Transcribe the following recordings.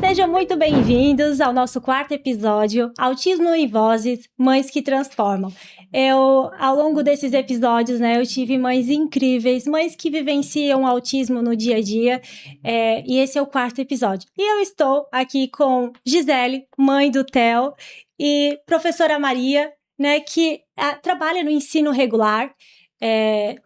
Sejam muito bem-vindos ao nosso quarto episódio, Autismo em Vozes, Mães que Transformam. Ao longo desses episódios, eu tive mães incríveis, mães que vivenciam autismo no dia a dia, e esse é o quarto episódio. E eu estou aqui com Gisele, mãe do Theo, e professora Maria, que trabalha no ensino regular.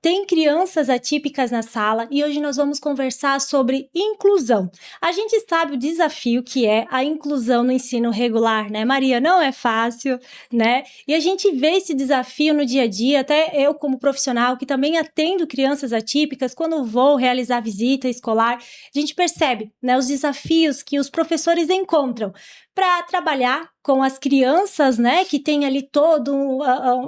Tem crianças atípicas na sala e hoje nós vamos conversar sobre inclusão. A gente sabe o desafio que é a inclusão no ensino regular, né, Maria? Não é fácil, né? E a gente vê esse desafio no dia a dia, até eu como profissional que também atendo crianças atípicas, quando vou realizar visita escolar, a gente percebe, né, os desafios que os professores encontram para trabalhar com as crianças, né, que tem ali toda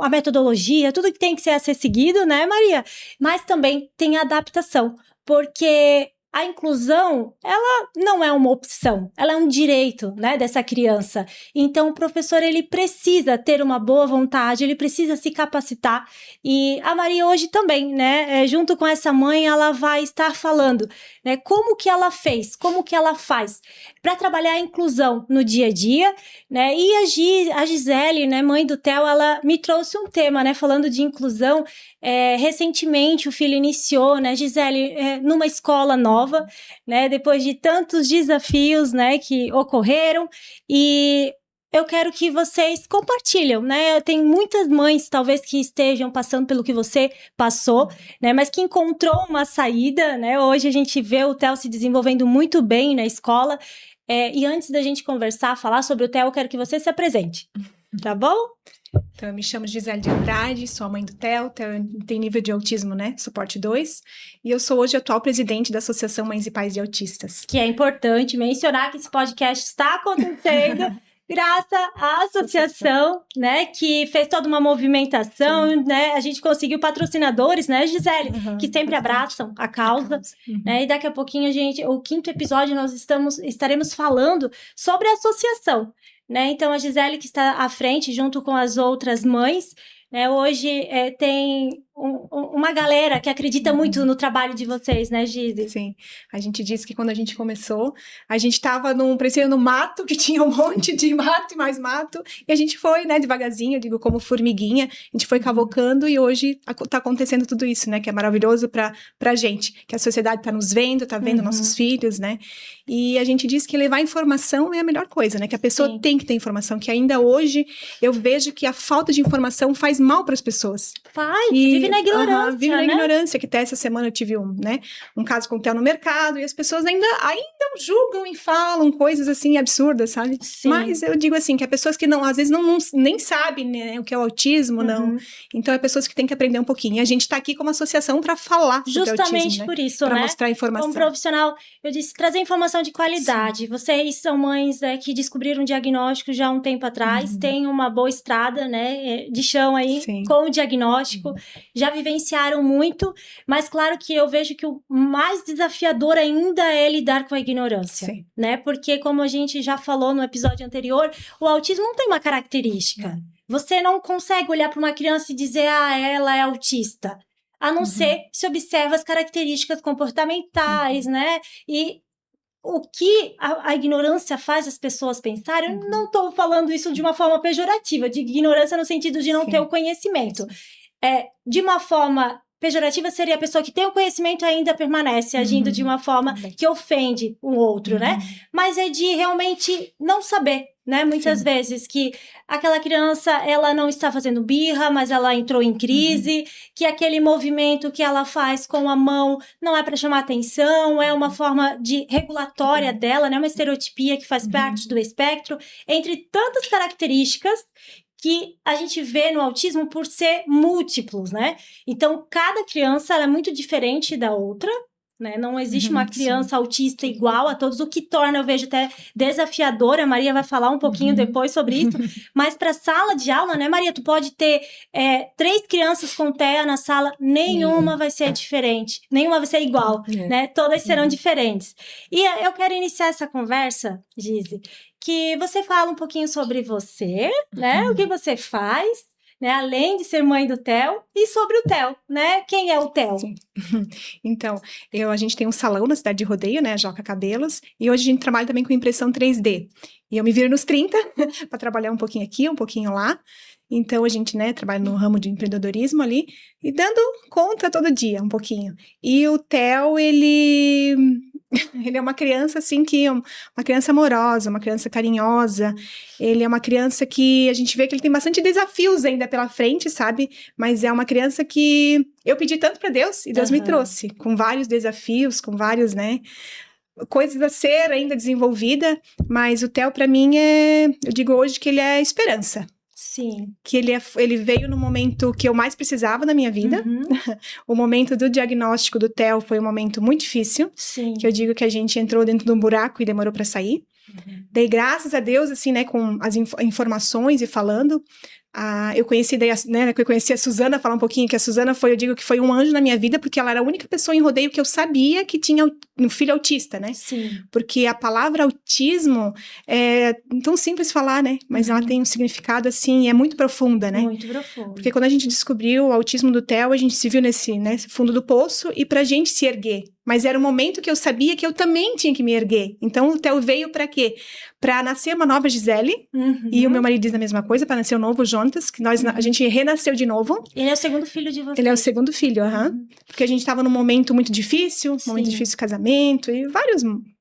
a metodologia, tudo que tem que ser seguido, né, Maria? Mas também tem a adaptação, porque a inclusão, ela não é uma opção, ela é um direito, né, dessa criança. Então, o professor, ele precisa ter uma boa vontade, ele precisa se capacitar. E a Maria hoje também, né, junto com essa mãe, ela vai estar falando, né, como que ela fez, como que ela faz para trabalhar a inclusão no dia a dia, né? E a Gisele, né, mãe do Theo, ela me trouxe um tema, né, falando de inclusão. Recentemente o filho iniciou, né, Gisele, numa escola nova, né, depois de tantos desafios, né, que ocorreram, e eu quero que vocês compartilhem, né, tem muitas mães, talvez, que estejam passando pelo que você passou, né, mas que encontrou uma saída, né, hoje a gente vê o Theo se desenvolvendo muito bem na escola, e antes da gente falar sobre o Theo, eu quero que você se apresente, tá bom? Então, eu me chamo Gisele de Andrade, sou a mãe do Theo. Theo tem nível de autismo, né? Suporte 2. E eu sou hoje a atual presidente da Associação Mães e Pais de Autistas. Que é importante mencionar que esse podcast está acontecendo graças à associação, né? Que fez toda uma movimentação, sim, né? A gente conseguiu patrocinadores, né, Gisele? Que sempre abraçam a causa. Né? E daqui a pouquinho, o quinto episódio, nós estaremos falando sobre a associação. Né? Então, a Gisele que está à frente, junto com as outras mães, né? Hoje tem uma galera que acredita muito no trabalho de vocês, né, Gisele? Sim, a gente disse que quando a gente começou, a gente estava parecia no mato, que tinha um monte de mato e mais mato, e a gente foi, né, devagarzinho, eu digo como formiguinha, a gente foi cavocando e hoje está acontecendo tudo isso, né, que é maravilhoso pra gente, que a sociedade está nos vendo, está vendo nossos filhos, né, e a gente diz que levar informação é a melhor coisa, né, que a pessoa Sim. tem que ter informação, que ainda hoje eu vejo que a falta de informação faz mal para as pessoas. Vive na ignorância, vive na né? ignorância, que até essa semana eu tive um caso com o Theo no mercado, e as pessoas ainda julgam e falam coisas assim absurdas, sabe? Sim. Mas eu digo assim, que há pessoas que às vezes nem sabem, né, o que é o autismo, não. Então é pessoas que têm que aprender um pouquinho. E a gente tá aqui como associação para falar sobre autismo, justamente por isso, pra mostrar informação. Como profissional, eu disse, trazer informação de qualidade. Sim. Vocês são mães que descobriram o diagnóstico já há um tempo atrás, têm uma boa estrada, né, de chão aí, Sim. com o diagnóstico, já vivenciaram muito, mas claro que eu vejo que o mais desafiador ainda é lidar com a ignorância, Sim. né? Porque como a gente já falou no episódio anterior, o autismo não tem uma característica. Você não consegue olhar para uma criança e dizer, ela é autista. A não ser se observa as características comportamentais, né? E o que a ignorância faz as pessoas pensarem, eu não estou falando isso de uma forma pejorativa, de ignorância no sentido de não Sim. ter o conhecimento. De uma forma pejorativa seria a pessoa que tem o conhecimento e ainda permanece agindo de uma forma que ofende o outro, né? Mas é de realmente não saber, né? Muitas Sim. vezes que aquela criança, ela não está fazendo birra, mas ela entrou em crise, que aquele movimento que ela faz com a mão não é para chamar atenção, é uma forma de regulatória dela, né? Uma estereotipia que faz parte do espectro, entre tantas características que a gente vê no autismo por ser múltiplos, né? Então, cada criança ela é muito diferente da outra, né? Não existe uma criança autista igual a todos, o que torna, eu vejo até desafiadora. A Maria vai falar um pouquinho depois sobre isso. Mas para sala de aula, né, Maria? Tu pode ter 3 crianças com TEA na sala, nenhuma vai ser diferente, nenhuma vai ser igual, né? Todas serão diferentes. E eu quero iniciar essa conversa, Gise, que você fala um pouquinho sobre você, né? O que você faz, né? Além de ser mãe do Theo, e sobre o Theo, né? Quem é o Theo? Sim. Então, a gente tem um salão na cidade de Rodeio, né, Joca Cabelos, e hoje a gente trabalha também com impressão 3D. E eu me viro nos 30 para trabalhar um pouquinho aqui, um pouquinho lá. Então, a gente, né, trabalha no ramo de empreendedorismo ali, e dando conta todo dia, um pouquinho. E o Theo, ele é uma criança, assim, uma criança amorosa, uma criança carinhosa. Ele é uma criança que a gente vê que ele tem bastante desafios ainda pela frente, sabe? Mas é uma criança que eu pedi tanto para Deus, e Deus me trouxe, com vários desafios, com vários, né, coisas a ser ainda desenvolvida. Mas o Theo, para mim, eu digo hoje que ele é esperança. Sim. Que ele veio no momento que eu mais precisava na minha vida. O momento do diagnóstico do Theo foi um momento muito difícil. Sim. Que eu digo que a gente entrou dentro de um buraco e demorou para sair. Dei graças a Deus, assim, né, com as informações e falando. Eu conheci a Suzana, falar um pouquinho, que a Suzana eu digo que foi um anjo na minha vida, porque ela era a única pessoa em Rodeio que eu sabia que tinha um filho autista, né? Sim. Porque a palavra autismo é tão simples falar, né? Mas ela tem um significado, assim, é muito profunda, né? Muito profunda. Porque quando a gente descobriu o autismo do Theo, a gente se viu nesse fundo do poço, e pra gente se erguer. Mas era um momento que eu sabia que eu também tinha que me erguer. Então, o Theo veio pra quê? Pra nascer uma nova Gisele, e o meu marido diz a mesma coisa, pra nascer um novo Jonas, que a gente renasceu de novo. Ele é o segundo filho de vocês. Ele é o segundo filho, porque a gente tava num momento muito difícil, momento difícil de casamento, e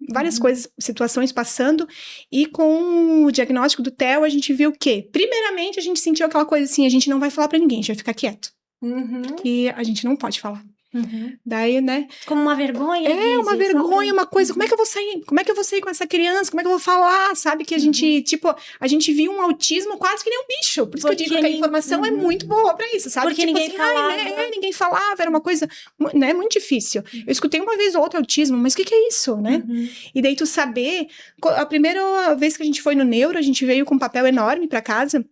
várias coisas, situações passando, e com o diagnóstico do Theo, a gente viu o quê? Primeiramente, a gente sentiu aquela coisa assim, a gente não vai falar pra ninguém, a gente vai ficar quieto. Que a gente não pode falar. Daí, né? Como uma vergonha. Uma vergonha, uma coisa. Como é que eu vou sair? Como é que eu vou sair com essa criança? Como é que eu vou falar? Sabe? Que a gente, a gente viu um autismo quase que nem um bicho. Por isso que eu digo que a informação é muito boa pra isso, sabe? Porque ninguém falava. Ninguém falava, era uma coisa, né, muito difícil. Eu escutei uma vez ou outra autismo, mas o que é isso, né? E daí tu saber, a primeira vez que a gente foi no neuro, a gente veio com um papel enorme pra casa,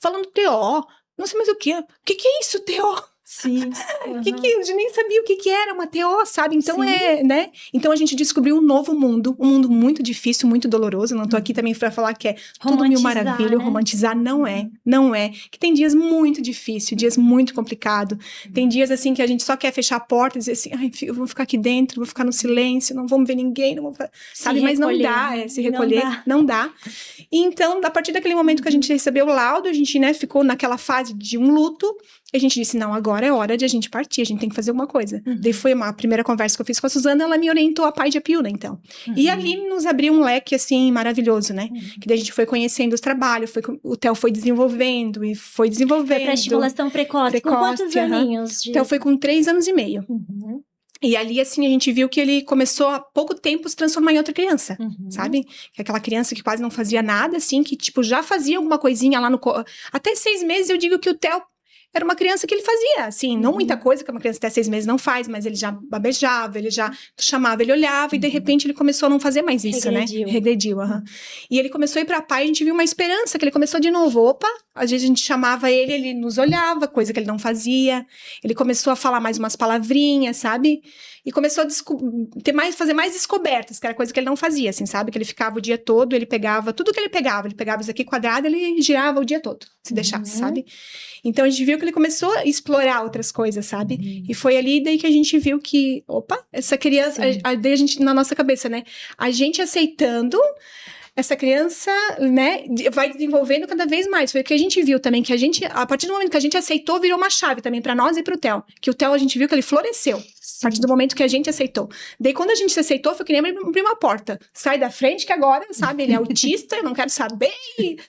falando TO. Não sei mais o que. O que é isso, TO? Sim. A gente nem sabia o que era uma TO, sabe? Então né? Então a gente descobriu um novo mundo, um mundo muito difícil, muito doloroso. Não tô aqui também pra falar que é tudo mil maravilha, né? Romantizar não é. Que tem dias muito difíceis, dias muito complicados. Tem dias assim que a gente só quer fechar a porta e dizer assim, ai, eu vou ficar aqui dentro, vou ficar no silêncio, não vou ver ninguém, não vou... sabe? Mas não dá, se recolher, não dá. E então, a partir daquele momento que a gente recebeu o laudo, a gente, né, ficou naquela fase de um luto. A gente disse, não, agora é hora de a gente partir, a gente tem que fazer alguma coisa. Daí foi a primeira conversa que eu fiz com a Suzana, ela me orientou a Pai de Apiúna, então. E ali nos abriu um leque, assim, maravilhoso, né? Que daí a gente foi conhecendo os trabalhos, o Theo foi desenvolvendo, e foi desenvolvendo. Foi pra estimulação precoce. Com quantos aninhos? O Theo foi com 3 anos e meio. E ali, assim, a gente viu que ele começou há pouco tempo se transformar em outra criança, sabe? Que aquela criança que quase não fazia nada, assim, que, tipo, já fazia alguma coisinha lá no... Até 6 meses eu digo que o Theo era uma criança que ele fazia, assim, não muita coisa que uma criança até 6 meses não faz, mas ele já babejava, ele já chamava, ele olhava, e de repente ele começou a não fazer mais isso, Regrediu. né? Regrediu, E ele começou a ir pra Pai, a gente viu uma esperança, que ele começou de novo, opa, às vezes a gente chamava ele nos olhava, coisa que ele não fazia, ele começou a falar mais umas palavrinhas, sabe? E começou a fazer mais descobertas, que era coisa que ele não fazia, assim, sabe? Que ele ficava o dia todo, ele pegava tudo que ele pegava isso aqui quadrado, ele girava o dia todo, se deixasse, sabe? Então a gente viu que ele começou a explorar outras coisas, sabe? E foi ali daí que a gente viu que, opa, essa criança, daí a gente, na nossa cabeça, né? A gente aceitando, essa criança, né, vai desenvolvendo cada vez mais. Foi o que a gente viu também, que a gente, a partir do momento que a gente aceitou, virou uma chave também pra nós e pro Theo. Que o Theo, a gente viu que ele floresceu. A partir do momento que a gente aceitou. Daí, quando a gente se aceitou, foi que nem abrir uma porta. Sai da frente, que agora, sabe, ele é autista, eu não quero saber,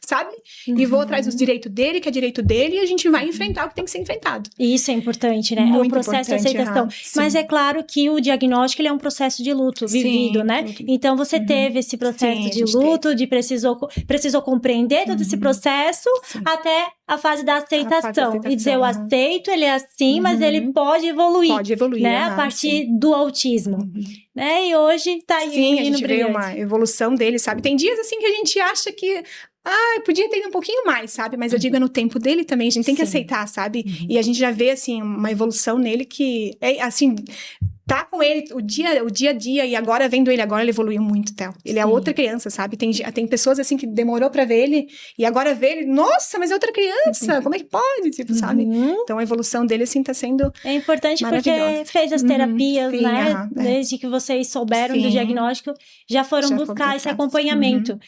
sabe? E vou atrás dos direitos dele, que é direito dele, e a gente vai enfrentar o que tem que ser enfrentado. E isso é importante, né? Muito é um processo de aceitação. Mas é claro que o diagnóstico, ele é um processo de luto vivido, né? Então, você teve esse processo de luto, precisou compreender todo esse processo até a fase da aceitação. E dizer, eu aceito, ele é assim, mas ele pode evoluir. Pode evoluir, né? A partir do autismo. Né? E hoje tá aí. Sim, a gente vê uma evolução dele, sabe? Tem dias assim que a gente acha que podia ter um pouquinho mais, sabe? Mas eu digo, é no tempo dele também, a gente tem que aceitar, sabe? E a gente já vê, assim, uma evolução nele que é, assim, tá com ele o dia a dia, e agora vendo ele, agora ele evoluiu muito, Theo. Ele é outra criança, sabe? Tem pessoas assim que demorou pra ver ele, e agora vê ele, nossa, mas é outra criança, como é que pode? Tipo, sabe? Então a evolução dele, assim, tá sendo É importante porque fez as terapias, sim, né? Desde que vocês souberam do diagnóstico, já foram buscar esse acompanhamento.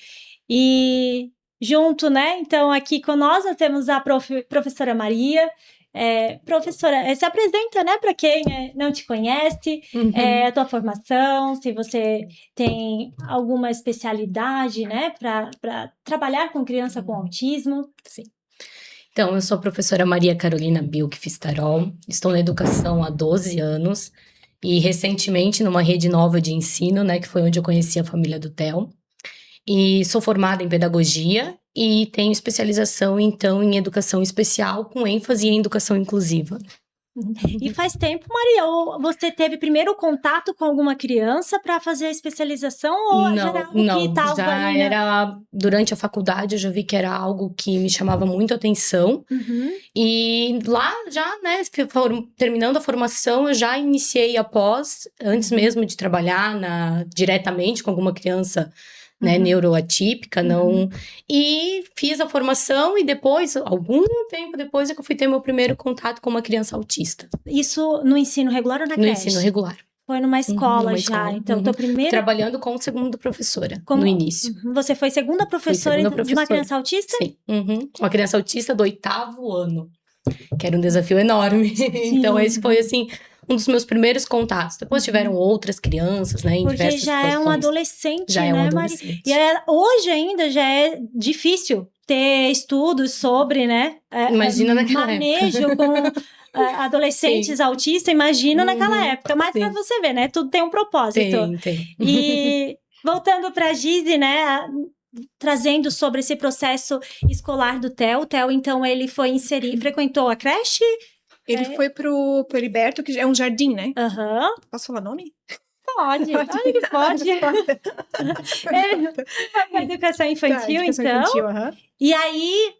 E junto, né? Então, aqui conosco nós temos a professora Maria. Professora, se apresenta, né, para quem não te conhece, a tua formação, se você tem alguma especialidade, né, para trabalhar com criança com autismo. Sim. Então, eu sou a professora Maria Carolina Bilk Fistarol, estou na educação há 12 anos e recentemente numa rede nova de ensino, né, que foi onde eu conheci a família do Theo. E sou formada em pedagogia e tenho especialização, então, em educação especial, com ênfase em educação inclusiva. E faz tempo, Maria, ou você teve primeiro contato com alguma criança para fazer a especialização? Ou já era algo que estava já ali, né? era, durante a faculdade, eu já vi que era algo que me chamava muito atenção. E lá, já, né, terminando a formação, eu já iniciei a pós, antes mesmo de trabalhar diretamente com alguma criança, né, neuroatípica, não. E fiz a formação e depois, algum tempo depois, é que eu fui ter meu primeiro contato com uma criança autista. Isso no ensino regular ou na No creche? ensino regular. Foi numa escola numa já, escola. então tua primeira... Trabalhando como segunda professora, no início. Você foi segunda professora de uma criança autista? Sim, uma criança autista do 8º ano, que era um desafio enorme. Então esse foi, assim, um dos meus primeiros contatos. Depois tiveram outras crianças, né, em porque diversas já situações. É um adolescente, já né, é um Maria? adolescente. E hoje ainda já é difícil ter estudos sobre, né, Imagina naquela manejo com adolescentes autistas, imagina naquela época. Mas pra você ver, né, tudo tem um propósito. Tem. E voltando pra Gizi, né, trazendo sobre esse processo escolar do Theo. O Theo, então, ele foi frequentou a creche? Ele foi pro Heriberto, que é um jardim, né? Posso falar nome? Pode, olha que pode. A educação infantil, então. E aí,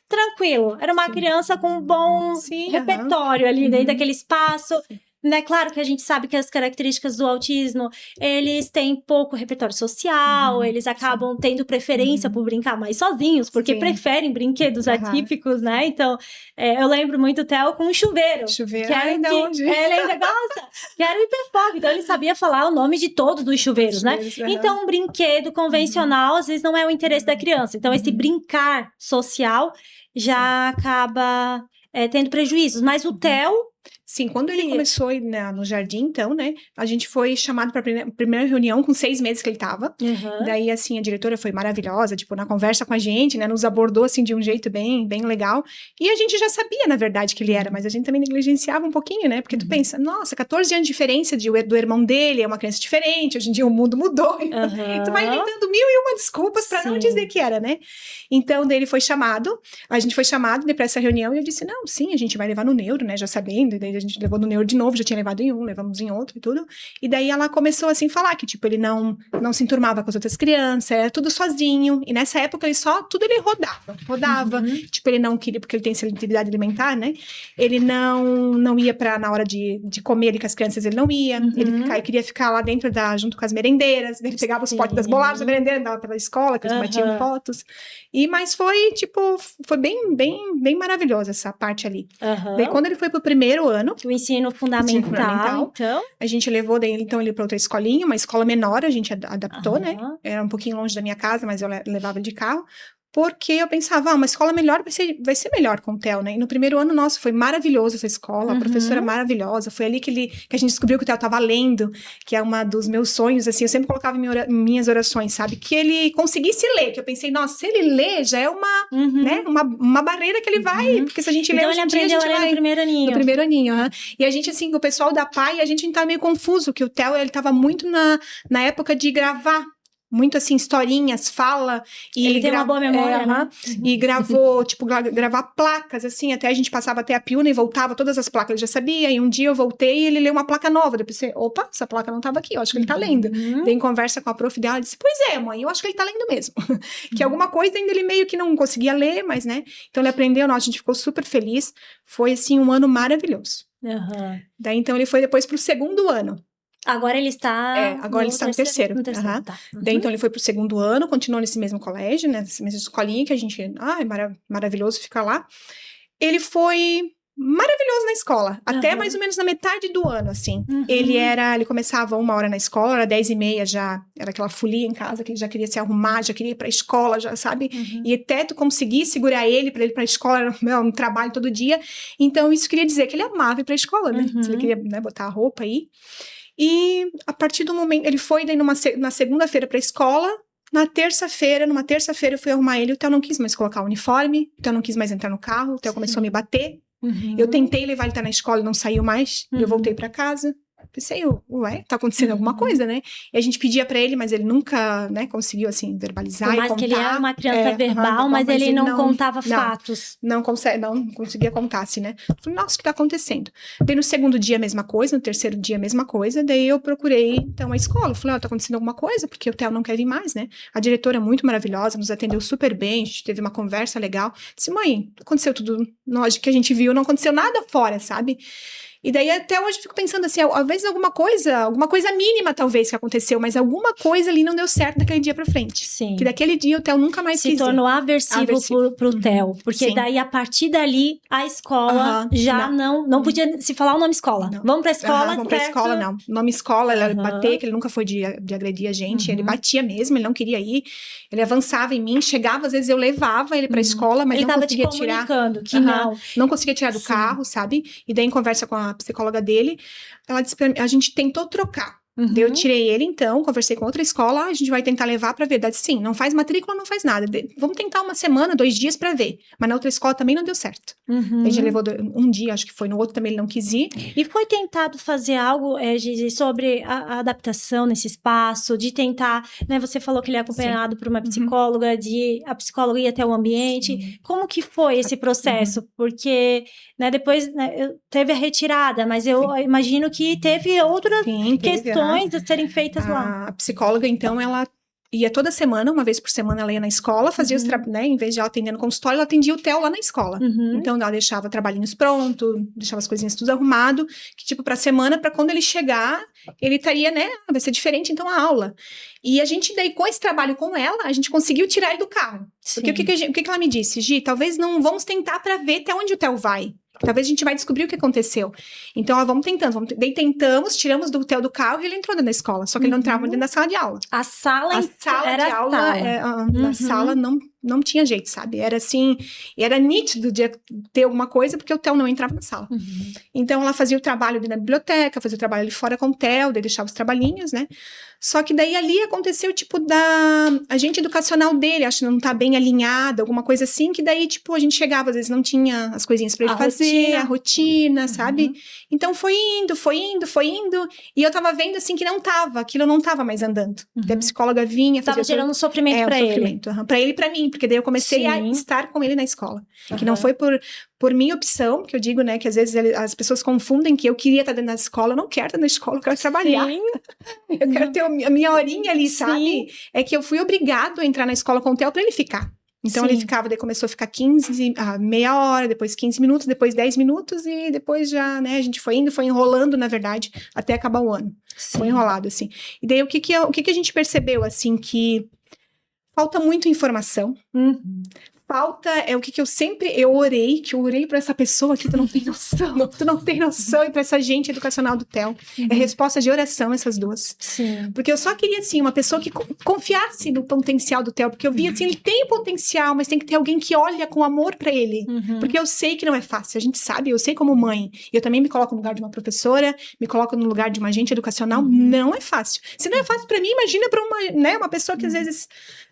tranquilo. Era uma criança com um bom repertório ali dentro daquele espaço. Né? Claro que a gente sabe que as características do autismo, eles têm pouco repertório social, eles acabam tendo preferência por brincar mais sozinhos, porque preferem brinquedos atípicos, né? Então, eu lembro muito o Theo com um chuveiro. Que ainda hoje. Ele ainda gosta. Que era o hiperfoco, então ele sabia falar o nome de todos os chuveiros, né? Então, um brinquedo convencional, às vezes, não é o interesse da criança. Então, esse brincar social já acaba tendo prejuízos. Mas o Theo... Sim, quando ele começou a ir no jardim, então, né, a gente foi chamado para a primeira reunião com 6 meses que ele tava. Daí, assim, a diretora foi maravilhosa, tipo, na conversa com a gente, né, nos abordou, assim, de um jeito bem, bem legal. E a gente já sabia, na verdade, que ele era, mas a gente também negligenciava um pouquinho, né, porque tu pensa, nossa, 14 anos de diferença do irmão dele, é uma criança diferente, hoje em dia o mundo mudou. Tu vai inventando 1001 desculpas para não dizer que era, né. Então, daí ele foi chamado, a gente foi chamado, né, para essa reunião, e eu disse, não, sim, a gente vai levar no neuro, né, já sabendo, e daí a gente levou no neuro de novo, já tinha levado em um, levamos em outro e tudo. E daí ela começou assim a falar que, tipo, ele não se enturmava com as outras crianças, era tudo sozinho. E nessa época ele rodava. Tipo, ele não queria, porque ele tem seletividade alimentar, né? Ele não ia na hora de comer ali com as crianças, ele não ia. Ele queria ficar lá dentro junto com as merendeiras, ele pegava os potes das bolachas da merendeira, andava pela escola, que eles batiam fotos. Mas foi, tipo, foi bem, bem, bem maravilhosa essa parte ali. Daí quando ele foi pro primeiro ano, o ensino fundamental, então. A gente levou ele para outra escolinha, uma escola menor, a gente adaptou, né? Era um pouquinho longe da minha casa, mas eu levava ele de carro. Porque eu pensava, uma escola melhor vai ser melhor com o Theo, né? E no primeiro ano, nossa, foi maravilhoso essa escola, a professora maravilhosa. Foi ali que a gente descobriu que o Theo estava lendo, que é uma dos meus sonhos, assim, eu sempre colocava em minhas orações, sabe? Que ele conseguisse ler, que eu pensei, nossa, se ele ler, já é né? Uma barreira que ele vai, porque se a gente ler hoje em dia, a gente vai... no primeiro aninho. No primeiro aninho, E a gente, assim, o pessoal da PAI, a gente tava meio confuso, que o Theo, ele tava muito na época de gravar, muito assim, historinhas, fala. E ele tem uma boa memória, né? E gravou, tipo, gravar placas, assim, até a gente passava até a Piúna e voltava, todas as placas ele já sabia. E um dia eu voltei e ele leu uma placa nova. Eu pensei, opa, essa placa não tava aqui, eu acho que ele tá lendo. Daí em conversa com a prof dela, ela disse, pois é, mãe, eu acho que ele tá lendo mesmo. Que alguma coisa ainda ele meio que não conseguia ler, mas, né? Então ele aprendeu, nossa, a gente ficou super feliz. Foi, assim, um ano maravilhoso. Daí, então, ele foi depois pro segundo ano. Agora ele está agora ele está no terceiro. Aham. Tá. Daí, então, ele foi pro segundo ano, continuou nesse mesmo colégio, né? Nessa mesma escolinha que a gente... é maravilhoso ficar lá. Ele foi maravilhoso na escola. Até mais ou menos na metade do ano, assim. Ele começava 1h na escola, era 10h30 já. Era aquela folia em casa, que ele já queria se arrumar, já queria ir pra escola, já, sabe? E até tu conseguir segurar ele pra ir pra escola, era um trabalho todo dia. Então, isso queria dizer que ele amava ir pra escola, né? Se ele queria, né, botar a roupa aí. E a partir do momento... Ele foi daí na segunda-feira pra escola. Numa terça-feira, eu fui arrumar ele. O Theo não quis mais colocar o uniforme. O Theo não quis mais entrar no carro. O Theo começou a me bater. Eu tentei levar ele na escola e não saiu mais. Eu voltei pra casa. Pensei, ué, tá acontecendo alguma coisa, né? E a gente pedia pra ele, mas ele nunca, né, conseguiu, assim, verbalizar e contar. Por mais que ele era uma criança verbal, mas ele não contava fatos. Não conseguia contar, assim, né? Eu falei, nossa, o que tá acontecendo? Daí no segundo dia, a mesma coisa. No terceiro dia, a mesma coisa. Daí eu procurei, então, a escola. Eu falei, tá acontecendo alguma coisa? Porque o Theo não quer vir mais, né? A diretora é muito maravilhosa, nos atendeu super bem. A gente teve uma conversa legal. Disse, mãe, aconteceu tudo que a gente viu. Não aconteceu nada fora, sabe? E daí até hoje eu fico pensando assim, às vezes alguma coisa mínima talvez que aconteceu, mas alguma coisa ali não deu certo daquele dia pra frente. Sim. Que daquele dia o Theo nunca mais se tornou aversivo pro Theo. Porque Sim. daí, a partir dali, a escola já não podia se falar o nome escola. Não. Vamos pra escola, vamos pra escola, não. O nome escola, ela bater, que ele nunca foi de agredir a gente. Ele batia mesmo, ele não queria ir. Ele avançava em mim, chegava, às vezes eu levava ele pra escola, mas ele não conseguia tirar. Ele tava te comunicando que não conseguia tirar do carro, sabe? E daí, em conversa com a psicóloga dele, ela disse pra mim, a gente tentou trocar. Daí eu tirei ele, então, conversei com outra escola, a gente vai tentar levar pra ver. Daí disse, sim, não faz matrícula, não faz nada. Vamos tentar 1 semana, 2 dias pra ver. Mas na outra escola também não deu certo. A gente levou 1 dia, acho que foi. No outro também ele não quis ir. E foi tentado fazer algo, Gigi, sobre a adaptação nesse espaço, de tentar, né, você falou que ele é acompanhado por uma psicóloga, a psicóloga ia até o ambiente. Sim. Como que foi esse processo? Porque, né, depois, né, teve a retirada, mas eu imagino que teve outras questões a serem feitas lá. A psicóloga, então, ela ia toda semana, 1 vez por semana, ela ia na escola, fazia os né, em vez de ela atender no consultório, ela atendia o Theo lá na escola. Então, ela deixava trabalhinhos prontos, deixava as coisinhas tudo arrumado, que tipo, pra semana, pra quando ele chegar, ele estaria, né, vai ser diferente, então, a aula. E a gente, daí, com esse trabalho com ela, a gente conseguiu tirar ele do carro. Sim. Porque o que ela me disse? Gi, talvez não vamos tentar pra ver até onde o Theo vai. Talvez a gente vai descobrir o que aconteceu. Então, vamos tentando. Daí tentamos, tiramos do Theo do carro e ele entrou dentro da escola. Só que ele não entrava dentro da sala de aula. A sala de aula, na sala não tinha jeito, sabe? Era assim, era nítido de ter alguma coisa, porque o Theo não entrava na sala. Então, ela fazia o trabalho dentro da biblioteca, fazia o trabalho ali fora com o Theo, daí deixava os trabalhinhos, né? Só que daí ali aconteceu, tipo, a agente educacional dele, acho que não tá bem alinhada, alguma coisa assim, que daí, tipo, a gente chegava, às vezes não tinha as coisinhas pra ele fazer, a rotina, sabe? Então, foi indo, e eu tava vendo, assim, que aquilo não tava mais andando. Daí a psicóloga vinha, tava gerando sofrimento pra ele. Pra ele e pra mim, porque daí eu comecei a estar com ele na escola. Que não foi por minha opção, que eu digo, né, que às vezes as pessoas confundem que eu queria estar dentro da escola, eu não quero estar na escola, eu quero trabalhar. Eu quero ter a minha horinha ali, sabe? É que eu fui obrigado a entrar na escola com o Theo pra ele ficar. Então ele ficava, daí começou a ficar meia hora, depois 15 minutos, depois 10 minutos e depois já, né, a gente foi enrolando, na verdade, até acabar o ano. Foi enrolado, assim. E daí o que a gente percebeu, assim, que falta muito informação. Falta, o que eu orei pra essa pessoa que tu não tem noção, e pra essa agente educacional do Theo. É resposta de oração, essas duas. Sim. Porque eu só queria, assim, uma pessoa que confiasse no potencial do Theo, porque eu via, assim, ele tem potencial, mas tem que ter alguém que olha com amor pra ele. Porque eu sei que não é fácil, a gente sabe, eu sei como mãe. Eu também me coloco no lugar de uma professora, me coloco no lugar de uma agente educacional, não é fácil. Se não é fácil pra mim, imagina pra uma pessoa que às vezes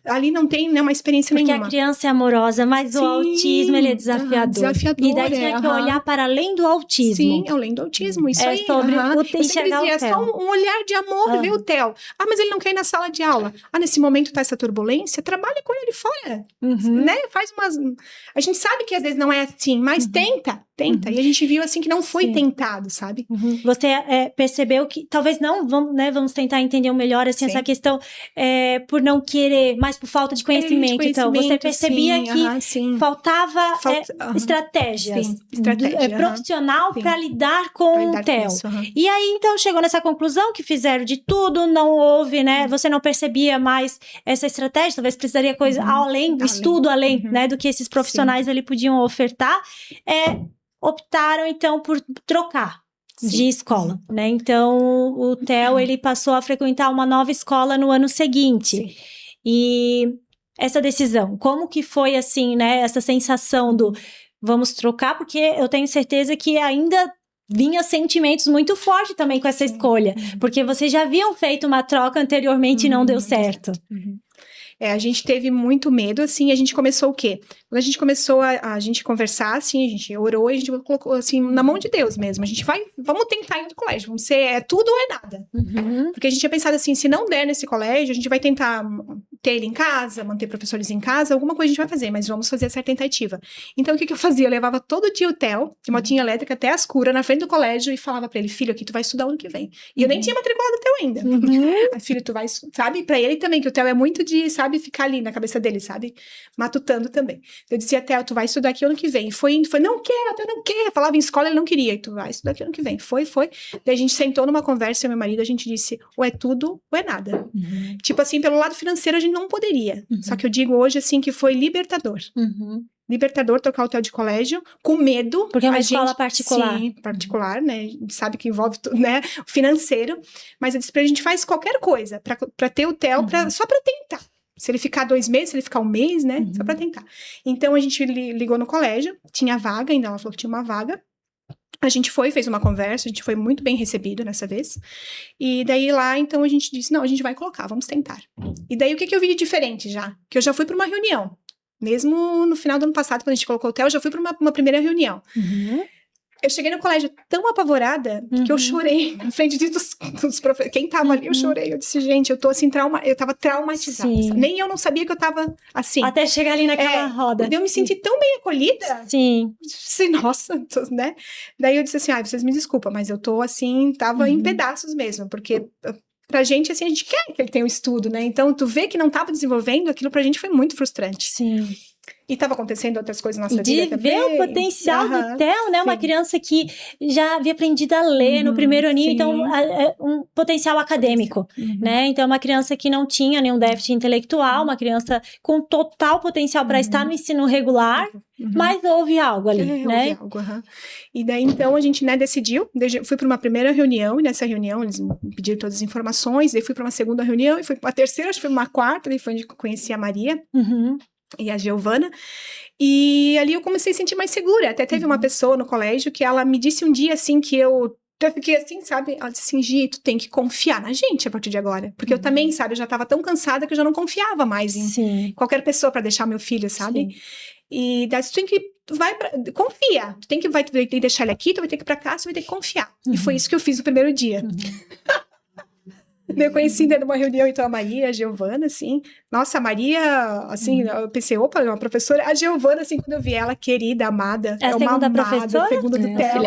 ali não tem, né, uma experiência nenhuma. Porque a criança é amorosa, mas o autismo, ele é desafiador. E daí tinha que olhar para além do autismo. Sim, além do autismo, isso aí. Sobre enxergar o Theo. É só um olhar de amor, ver o Theo. Mas ele não quer ir na sala de aula. Nesse momento tá essa turbulência, trabalha com ele fora. Né? Faz umas... A gente sabe que às vezes não é assim, mas tenta. tenta. E a gente viu, assim, que não foi Sim. tentado, sabe? Você percebeu que, talvez não, vamos tentar entender melhor, assim, Sim. essa questão, por não querer, mas por falta de conhecimento. Então, você percebia que sim. faltava estratégias. Sim, estratégia. Profissional Sim. para lidar com o TEL. E aí, então, chegou nessa conclusão que fizeram de tudo, não houve, né? Você não percebia mais essa estratégia, talvez precisaria coisa além, estudo além, né? Do que esses profissionais ali podiam ofertar. Optaram, então, por trocar de escola, né? Então, o Theo, ele passou a frequentar uma nova escola no ano seguinte. Sim. E essa decisão, como que foi, assim, né? Essa sensação do vamos trocar, porque eu tenho certeza que ainda vinha sentimentos muito fortes também com essa escolha, porque vocês já haviam feito uma troca anteriormente e não deu certo. A gente teve muito medo, assim, a gente começou o quê? Quando a gente começou a gente conversar, assim, a gente orou e a gente colocou, assim, na mão de Deus mesmo. A gente vamos tentar em outro colégio, vamos ser tudo ou é nada. Porque a gente tinha pensado assim, se não der nesse colégio, a gente vai tentar ter ele em casa, manter professores em casa, alguma coisa a gente vai fazer, mas vamos fazer essa tentativa. Então, o que eu fazia? Eu levava todo dia o Theo, de motinha elétrica até as curas, na frente do colégio, e falava pra ele, filho, aqui tu vai estudar ano que vem. E eu nem tinha matriculado o Theo ainda. Filho, tu vai, sabe? Pra ele também, que o Theo é muito de, sabe, ficar ali na cabeça dele, sabe? Matutando também. Eu dizia, Theo, tu vai estudar aqui ano que vem. Foi, não quero, eu não quero. Falava em escola, ele não queria. E tu vai estudar aqui ano que vem. Foi. Daí a gente sentou numa conversa, eu e meu marido, a gente disse, ou é tudo, ou é nada. Tipo assim, pelo lado financeiro, a gente não poderia. Só que eu digo hoje, assim, que foi libertador. Libertador trocar o Theo de colégio, com medo. Porque é uma escola particular. Sim, particular, né? A gente sabe que envolve, né, o financeiro. Mas eu disse pra gente, faz qualquer coisa pra ter o Theo, só pra tentar. Se ele ficar 2 meses, se ele ficar 1 mês, né? Só pra tentar. Então, a gente ligou no colégio, tinha vaga, ainda ela falou que tinha uma vaga. A gente fez uma conversa, a gente foi muito bem recebido nessa vez. E daí lá, então, a gente disse, não, a gente vai colocar, vamos tentar. E daí, o que eu vi de diferente já? Que eu já fui pra uma reunião. Mesmo no final do ano passado, quando a gente colocou o Theo, eu já fui pra uma primeira reunião. Eu cheguei no colégio tão apavorada que eu chorei na frente dos professores. Quem tava ali, eu chorei. Eu disse, gente, eu tô assim, eu tava traumatizada. Nem eu não sabia que eu tava assim. Até chegar ali naquela roda. Eu me senti tão bem acolhida. Sim. Nossa, né? Daí eu disse assim, vocês me desculpam, mas eu tô assim, tava em pedaços mesmo, porque pra gente, assim, a gente quer que ele tenha um estudo, né? Então, tu vê que não tava desenvolvendo, aquilo pra gente foi muito frustrante. Sim. E tava acontecendo outras coisas na nossa vida também. De ver o potencial do Theo, né? Uma criança que já havia aprendido a ler no primeiro aninho, então um potencial acadêmico, né? Então, uma criança que não tinha nenhum déficit intelectual, uma criança com total potencial para estar no ensino regular, mas houve algo ali, né? Houve algo, E daí, então, a gente, né, decidiu, fui para uma primeira reunião, e nessa reunião eles me pediram todas as informações, daí fui para uma segunda reunião, e fui para uma terceira, acho que foi uma quarta, daí foi onde eu conheci a Maria. E a Giovana, e ali eu comecei a sentir mais segura. Até teve uma pessoa no colégio que ela me disse um dia assim que eu fiquei assim, sabe? Ela disse assim, Gi, tu tem que confiar na gente a partir de agora. Porque eu também, sabe, eu já tava tão cansada que eu já não confiava mais em qualquer pessoa pra deixar meu filho, sabe? E daí tu tem que, confia. Tu vai ter que deixar ele aqui, tu vai ter que ir pra cá, tu vai ter que confiar. E foi isso que eu fiz no primeiro dia. Eu conheci dentro de uma reunião, então, a Maria, a Giovana, assim. Nossa, a Maria, assim, eu pensei, opa, uma professora. A Giovana, assim, quando eu vi ela, querida, amada. É uma amada, professora? Segunda do Theo.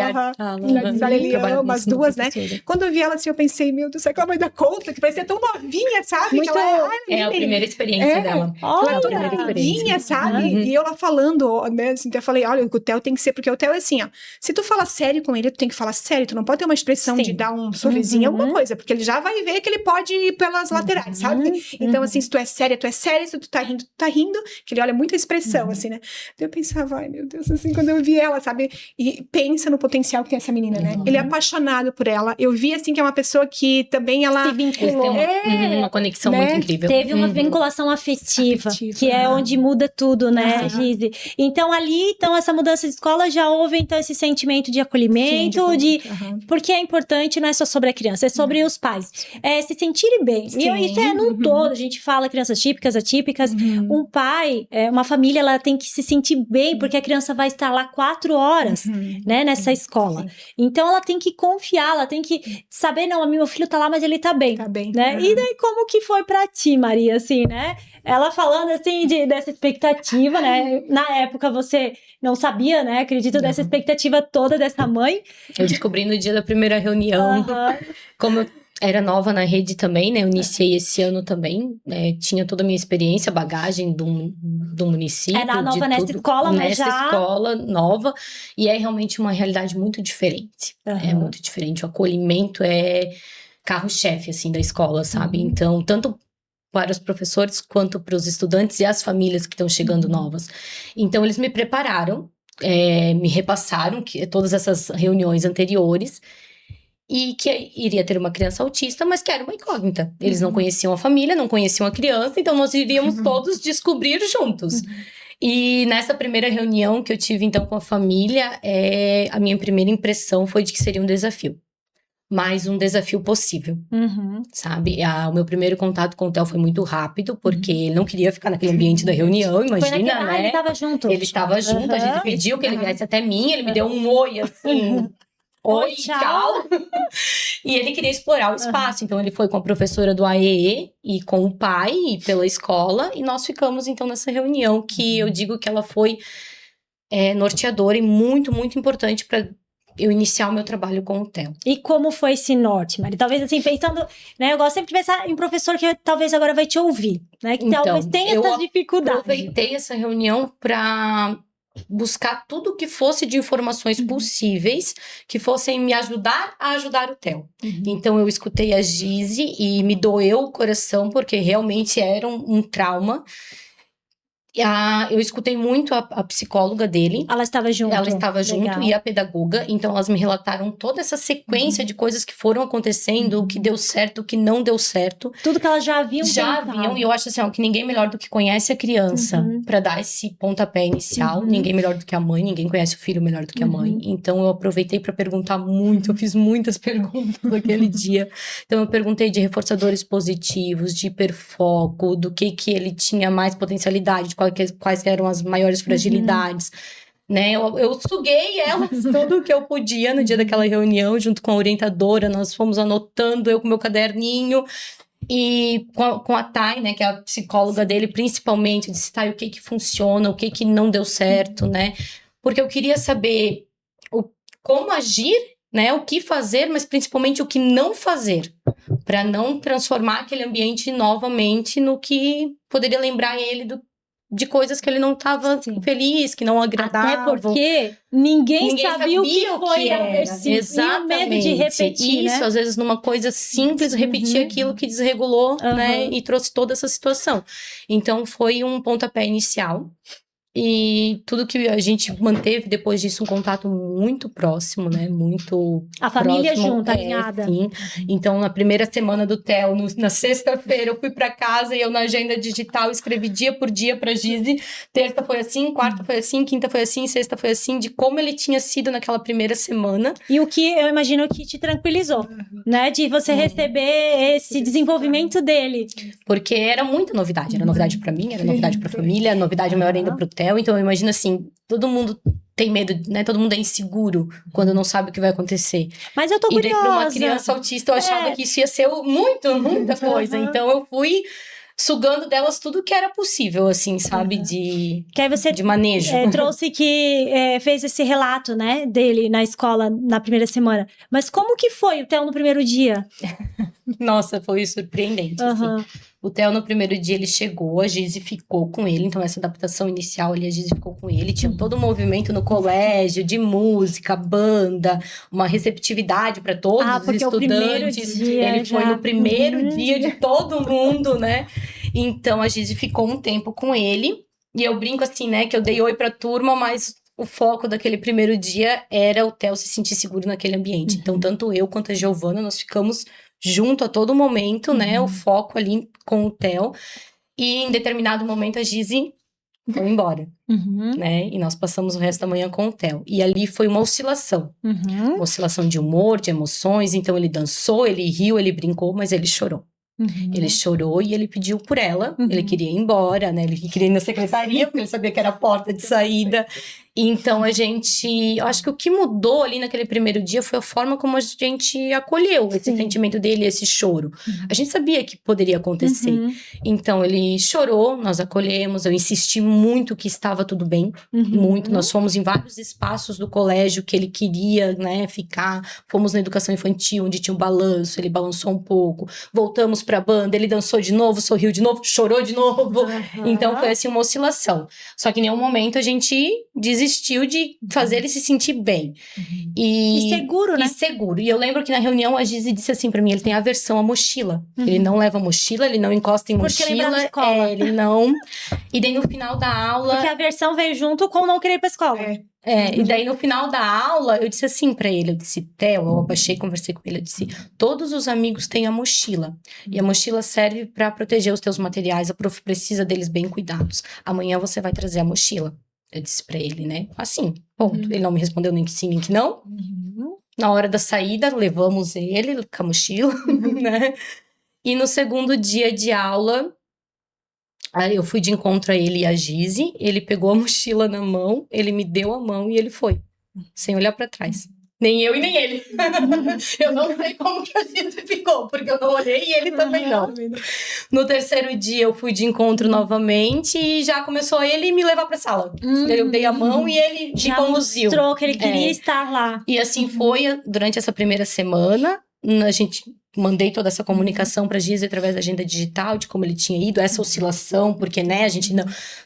Ele ama as duas, né? Quando eu vi ela, assim, eu pensei, meu Deus, será que ela vai dar conta? Que parecia tão novinha, sabe? Muito, a primeira experiência dela. Ela tão novinha, sabe? E eu lá falando, né? Assim, eu falei, olha, o Theo tem que ser, porque o Theo é assim, ó. Se tu fala sério com ele, tu tem que falar sério. Tu não pode ter uma expressão de dar um sorrisinho, alguma coisa. Porque ele já vai ver que ele pode ir pelas laterais, sabe? Então, assim, se tu é séria, se tu tá rindo, que ele olha muito a expressão, assim, né? Então eu pensava, ai, meu Deus, assim, quando eu vi ela, sabe? E pensa no potencial que tem essa menina, né? Ele é apaixonado por ela. Eu vi, assim, que é uma pessoa que também ela... Se vinculou. Uma conexão muito incrível. Teve uma vinculação afetiva que é onde muda tudo, né, Gizi? Então, ali, essa mudança de escola já houve, então, esse sentimento de acolhimento, porque é importante, não é só sobre a criança, é sobre os pais. se sentirem bem. Sim. E isso é num todo, a gente fala crianças típicas, atípicas. Um pai, uma família, ela tem que se sentir bem, porque a criança vai estar lá 4 horas, né, nessa escola. Então, ela tem que confiar, ela tem que saber, não, meu filho tá lá, mas ele tá bem. Tá bem. Né? E daí, como que foi pra ti, Maria, assim, né? Ela falando, assim, dessa expectativa, né? Na época, você não sabia, né? Acredito, dessa expectativa toda dessa mãe. Eu descobri no dia da primeira reunião, como eu era nova na rede também, né? Eu iniciei esse ano também, né? Tinha toda a minha experiência, bagagem do município. Era nova de nessa tudo, escola, mas nessa já... escola nova. E é realmente uma realidade muito diferente. É muito diferente. O acolhimento é carro-chefe, assim, da escola, sabe? Então, tanto para os professores quanto para os estudantes e as famílias que estão chegando novas. Então, eles me prepararam, me repassaram todas essas reuniões anteriores, e que iria ter uma criança autista, mas que era uma incógnita. Eles não conheciam a família, não conheciam a criança, então nós iríamos todos descobrir juntos. E nessa primeira reunião que eu tive, então, com a família, a minha primeira impressão foi de que seria um desafio. Mas um desafio possível, sabe? O meu primeiro contato com o Theo foi muito rápido, porque ele não queria ficar naquele ambiente da reunião, imagina, né? ele estava junto. Ele estava junto, a gente pediu que ele viesse até mim, ele me deu um oi, assim... Oi, tchau. E ele queria explorar o espaço, então ele foi com a professora do AEE e com o pai e pela escola, e nós ficamos então nessa reunião, que eu digo que ela foi norteadora e muito, muito importante para eu iniciar o meu trabalho com o Theo. E como foi esse norte, Mari? Talvez assim, pensando, né, eu gosto sempre de pensar em um professor que talvez agora vai te ouvir, né, que então, talvez tenha essas dificuldades. Eu aproveitei essa reunião para buscar tudo que fosse de informações possíveis que fossem me ajudar a ajudar o Theo. Então eu escutei a Gizi e me doeu o coração, porque realmente era um trauma. Eu escutei muito a psicóloga dele. Ela estava junto. Ela estava junto, e a pedagoga. Então, elas me relataram toda essa sequência de coisas que foram acontecendo, o que deu certo, o que não deu certo. Tudo que elas já haviam e eu acho assim, que ninguém melhor do que conhece a criança para dar esse pontapé inicial. Ninguém melhor do que a mãe, ninguém conhece o filho melhor do que a mãe. Então, eu aproveitei para perguntar muito, eu fiz muitas perguntas naquele dia. Então, eu perguntei de reforçadores positivos, de hiperfoco, do que ele tinha mais potencialidade, de quais eram as maiores fragilidades, né? Eu suguei elas tudo que eu podia no dia daquela reunião, junto com a orientadora, nós fomos anotando, eu com meu caderninho, e com a Thay, né, que é a psicóloga dele, principalmente, eu disse, Thay, o que funciona, o que não deu certo, né? Porque eu queria saber como agir, né, o que fazer, mas principalmente o que não fazer, para não transformar aquele ambiente novamente no que poderia lembrar ele de coisas que ele não estava feliz, que não agradavam. Até porque ninguém sabia o que foi era. Exatamente. E o medo de repetir, isso, né? Às vezes numa coisa simples, repetir aquilo que desregulou, né? E trouxe toda essa situação. Então, foi um pontapé inicial. E tudo que a gente manteve depois disso, um contato muito próximo, né? Muito a família próximo, junto, alinhada. Sim. Então, na primeira semana do Theo, na sexta-feira, eu fui pra casa e eu na agenda digital escrevi dia por dia pra Gizi. Terça foi assim, quarta foi assim, quinta foi assim, sexta foi assim, de como ele tinha sido naquela primeira semana. E o que eu imagino que te tranquilizou, né? De você receber esse desenvolvimento dele. Porque era muita novidade. Era novidade pra mim, era novidade pra família, novidade maior ainda pro Theo. Então, eu imagino assim, todo mundo tem medo, né? Todo mundo é inseguro quando não sabe o que vai acontecer. Mas eu tô curiosa. E daí, pra uma criança autista, eu achava que isso ia ser muita coisa. Então, eu fui sugando delas tudo que era possível, assim, sabe? Que aí você de manejo. Trouxe que fez esse relato, né? Dele na escola na primeira semana. Mas como que foi o Theo no primeiro dia? Nossa, foi surpreendente, assim. O Theo, no primeiro dia, ele chegou, a Gizi ficou com ele. Então, essa adaptação inicial ali, a Gizi ficou com ele. Tinha todo um movimento no colégio, de música, banda, uma receptividade para todos os estudantes. Ele foi no primeiro dia de todo mundo, né? Então, a Gizi ficou um tempo com ele. E eu brinco assim, né, que eu dei oi pra turma, mas o foco daquele primeiro dia era o Theo se sentir seguro naquele ambiente. Então, tanto eu quanto a Giovana, nós ficamos junto a todo momento, né? O foco ali com o Theo. E em determinado momento a Gizi foi embora, Uhum. né? E nós passamos o resto da manhã com o Theo. E ali foi uma oscilação. Uhum. Uma oscilação de humor, de emoções. Então, ele dançou, ele riu, ele brincou, mas ele chorou. Uhum. Ele chorou e ele pediu por ela. Uhum. Ele queria ir embora, né? Ele queria ir na secretaria, porque ele sabia que era a porta de saída. Então, eu acho que o que mudou ali naquele primeiro dia foi a forma como a gente acolheu esse Sim. sentimento dele, esse choro. A gente sabia que poderia acontecer. Uhum. Então, ele chorou, nós acolhemos, eu insisti muito que estava tudo bem, Uhum. muito. Nós fomos em vários espaços do colégio que ele queria, né, ficar. Fomos na educação infantil, onde tinha um balanço, ele balançou um pouco. Voltamos pra banda, ele dançou de novo, sorriu de novo, chorou de novo. Uhum. Então, foi assim uma oscilação. Só que em nenhum momento a gente desistiu de fazer ele se sentir bem. E seguro, né? E seguro. E eu lembro que na reunião a Gizi disse assim pra mim, ele tem aversão à mochila. Uhum. Ele não leva mochila, ele não encosta em Porque lembra da mochila. escola. Ele não. E daí no final da aula... Porque a versão veio junto com não querer ir pra escola. e daí no final da aula, eu disse assim pra ele, eu disse, Theo, eu abaixei, conversei com ele, eu disse, todos os amigos têm a mochila. E a mochila serve pra proteger os teus materiais, a prof precisa deles bem cuidados. Amanhã você vai trazer a mochila. Eu disse pra ele, né? Assim, ponto. Ele não me respondeu nem que sim, nem que não. Uhum. Na hora da saída, levamos ele com a mochila, né? E no segundo dia de aula, aí eu fui de encontro a ele e a Gizi. Ele pegou a mochila na mão, ele me deu a mão e ele foi, sem olhar pra trás. Nem eu e nem ele. Eu não sei como que a Gizi ficou, porque eu não olhei e ele também não. No terceiro dia, eu fui de encontro novamente e já começou ele me levar pra sala. Eu dei a mão e ele me Já conduziu. mostrou que ele queria estar lá. E assim foi durante essa primeira semana. A gente mandei toda essa comunicação para Gizi através da agenda digital, de como ele tinha ido, essa oscilação, porque, né, a gente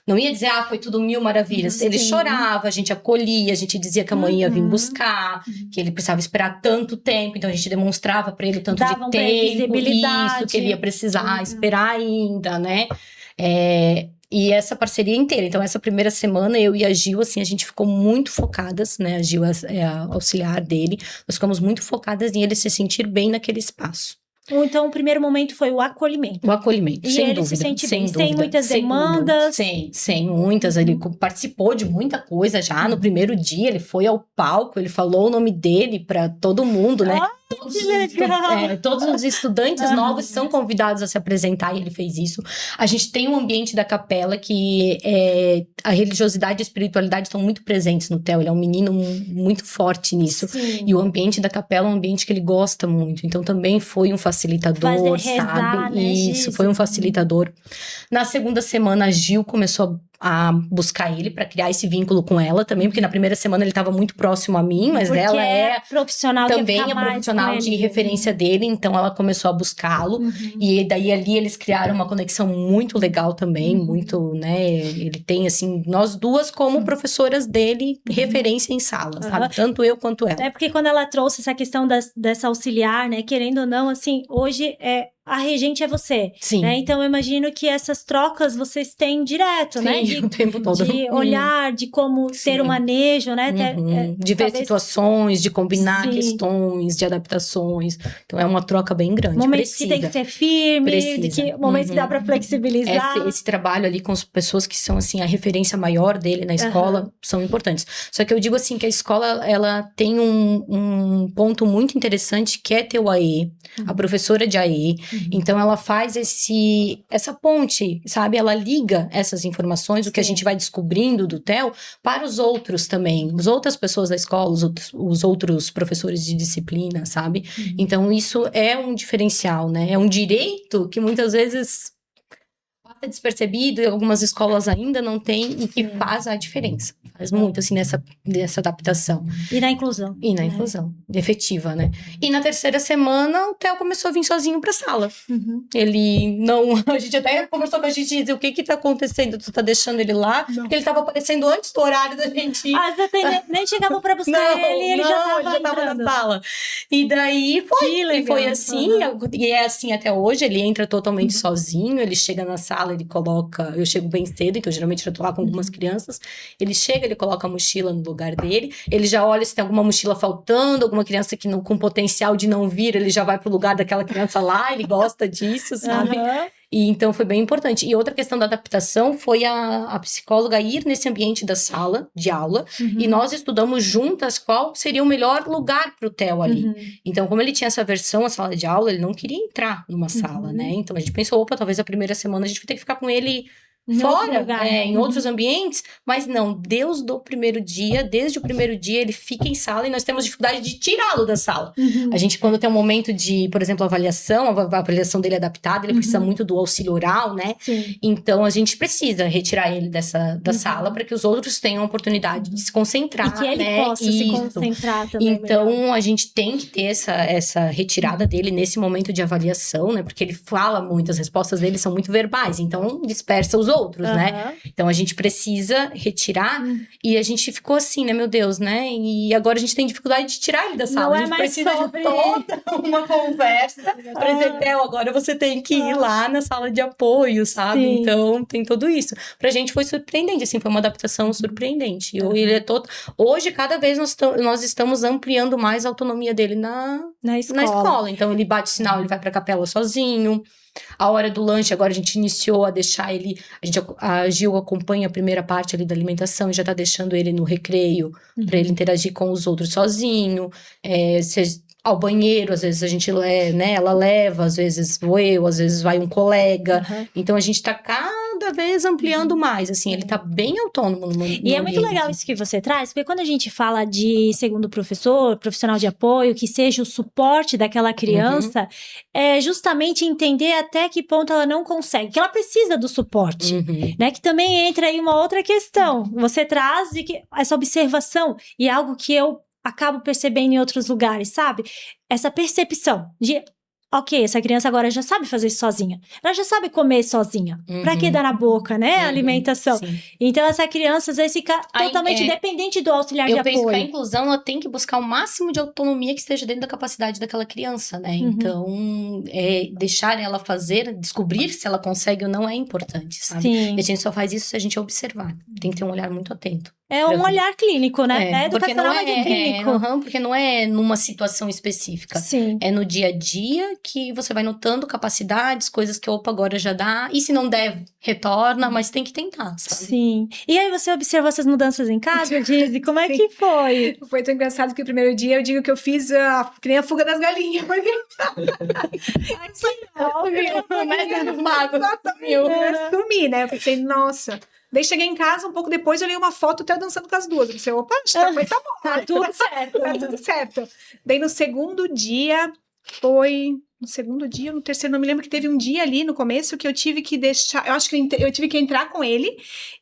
não ia dizer, foi tudo mil maravilhas. Ele Sim. chorava, a gente acolhia, a gente dizia que a mãe ia vir buscar, que ele precisava esperar tanto tempo, então a gente demonstrava para ele o tanto Davam de pra ele tempo, visibilidade. isso, que ele ia precisar esperar ainda, né? E essa parceria inteira. Então, essa primeira semana, eu e a Gil, assim, a gente ficou muito focadas, né? A Gil é a auxiliar dele. Nós ficamos muito focadas em ele se sentir bem naquele espaço. Então, o primeiro momento foi o acolhimento. O acolhimento, E sem ele dúvida. se sente sem bem, dúvida, sem muitas seguro, demandas. Sem muitas. Ele participou de muita coisa já. No primeiro dia, ele foi ao palco, ele falou o nome dele para todo mundo, né? Que legal! Todos os estudantes novos são convidados a se apresentar e ele fez isso. A gente tem um ambiente da capela que a religiosidade e a espiritualidade estão muito presentes no Theo. Ele é um menino muito forte nisso. Sim. E o ambiente da capela é um ambiente que ele gosta muito. Então também foi um facilitador, rezar, sabe? né, Isso, Gizi? foi um facilitador. Na segunda semana, a Gil começou a buscar ele para criar esse vínculo com ela também, porque na primeira semana ele estava muito próximo a mim, mas Porque ela é profissional, também quer ficar é mais profissional com de ele. referência dele, então ela começou a buscá-lo. E daí ali eles criaram uma conexão muito legal também, muito, né? Ele tem, assim, nós duas como professoras dele, referência em sala, sabe? Tanto eu quanto ela. É porque quando ela trouxe essa questão dessa auxiliar, né? Querendo ou não, assim, hoje a regente é você. Sim. Né? Então, eu imagino que essas trocas vocês têm direto, né? Sim, o tempo todo. De olhar, de como ter o manejo, né? De ver talvez situações, de combinar Sim. questões, de adaptações. Então, é uma troca bem grande. Momentos Precisa. que tem que ser firme, momentos que dá pra flexibilizar. Esse trabalho ali com as pessoas que são, assim, a referência maior dele na escola são importantes. Só que eu digo, assim, que a escola, ela tem um ponto muito interessante que é ter o AE, a professora de AE. Então, ela faz essa ponte, sabe? Ela liga essas informações, o que a gente vai descobrindo do Theo, para os outros também. As outras pessoas da escola, os outros professores de disciplina, sabe? Então, isso é um diferencial, né? É um direito que muitas vezes passa despercebido e algumas escolas ainda não têm e que faz a diferença. Faz muito, assim, nessa adaptação. E na inclusão. E na inclusão, efetiva, né? E na terceira semana, o Theo começou a vir sozinho pra sala. Ele não... A gente até conversou com a gente e disse, o que tá acontecendo? Tu tá deixando ele lá? Porque ele tava aparecendo antes do horário da gente ir. Nem chegavam pra buscar ele já tava na sala. E daí foi. Que legal. E foi assim, e é assim até hoje. Ele entra totalmente sozinho, ele chega na sala, ele coloca... Eu chego bem cedo, então geralmente eu tô lá com algumas crianças. Ele chega, ele coloca a mochila no lugar dele, ele já olha se tem alguma mochila faltando, alguma criança que com potencial de não vir, ele já vai pro lugar daquela criança lá, ele gosta disso, sabe? E então foi bem importante. E outra questão da adaptação foi a psicóloga ir nesse ambiente da sala de aula e nós estudamos juntas qual seria o melhor lugar para o Theo ali. Então, como ele tinha essa versão, a sala de aula, ele não queria entrar numa sala, né? Então a gente pensou, opa, talvez a primeira semana a gente vai ter que ficar com ele fora, em outros ambientes, mas não, desde o primeiro dia, ele fica em sala e nós temos dificuldade de tirá-lo da sala. A gente, quando tem um momento de, por exemplo, avaliação, a avaliação dele é adaptada, ele precisa muito do auxílio oral, né? Sim. Então, a gente precisa retirar ele da sala para que os outros tenham a oportunidade de se concentrar, E que ele né? possa se concentrar também. Então, a gente tem que ter essa retirada dele nesse momento de avaliação, né? Porque ele fala muito, as respostas dele são muito verbais, então dispersa os outros, né? Então, a gente precisa retirar e a gente ficou assim, né? Meu Deus, né? E agora a gente tem dificuldade de tirar ele da sala. Não a gente mais precisa sobre de toda uma conversa pra dizer, Theo, agora você tem que ir lá na sala de apoio, sabe? Sim. Então, tem tudo isso. Pra gente foi surpreendente, assim, foi uma adaptação surpreendente. Ele é todo... Hoje, cada vez nós estamos ampliando mais a autonomia dele na escola. Então, ele bate sinal, ele vai pra capela sozinho. A hora do lanche, agora a gente iniciou a deixar ele... A Gil acompanha a primeira parte ali da alimentação e já tá deixando ele no recreio pra ele interagir com os outros sozinho. Ao banheiro, às vezes a gente né, ela leva, às vezes vou eu, às vezes vai um colega. Então a gente tá cada vez ampliando mais, assim, ele tá bem autônomo no E é muito legal isso que você traz, porque quando a gente fala de segundo professor, profissional de apoio, que seja o suporte daquela criança, é justamente entender até que ponto ela não consegue, que ela precisa do suporte, né? Que também entra aí uma outra questão. Você traz essa observação, e é algo que eu acabo percebendo em outros lugares, sabe? Essa percepção de, ok, essa criança agora já sabe fazer isso sozinha. Ela já sabe comer sozinha. Pra que dar na boca, né? A alimentação. Sim. Então, essa criança, às vezes, fica totalmente dependente do auxiliar de apoio. Eu penso que a inclusão, ela tem que buscar o máximo de autonomia que esteja dentro da capacidade daquela criança, né? Então, deixar ela fazer, descobrir se ela consegue ou não é importante, sabe? Sim. E a gente só faz isso se a gente observar. Tem que ter um olhar muito atento. É um olhar clínico, né? É educacional, mas é clínico. Porque não é numa situação específica. Sim. É no dia a dia que você vai notando capacidades, coisas que, opa, agora já dá. E se não der, retorna, mas tem que tentar, sabe? Sim. E aí, você observou essas mudanças em casa, Gizi? Como é que foi? Foi tão engraçado que o primeiro dia eu digo que eu fiz que nem a fuga das galinhas. Eu sumi, né? Eu pensei, nossa... Daí cheguei em casa, um pouco depois eu olhei uma foto até dançando com as duas. Eu pensei, opa, tá bom. Tá tudo certo. Tá tudo certo. Daí no segundo dia, foi... No segundo dia, no terceiro, não me lembro que teve um dia ali no começo que eu tive que deixar... Eu acho que eu tive que entrar com ele.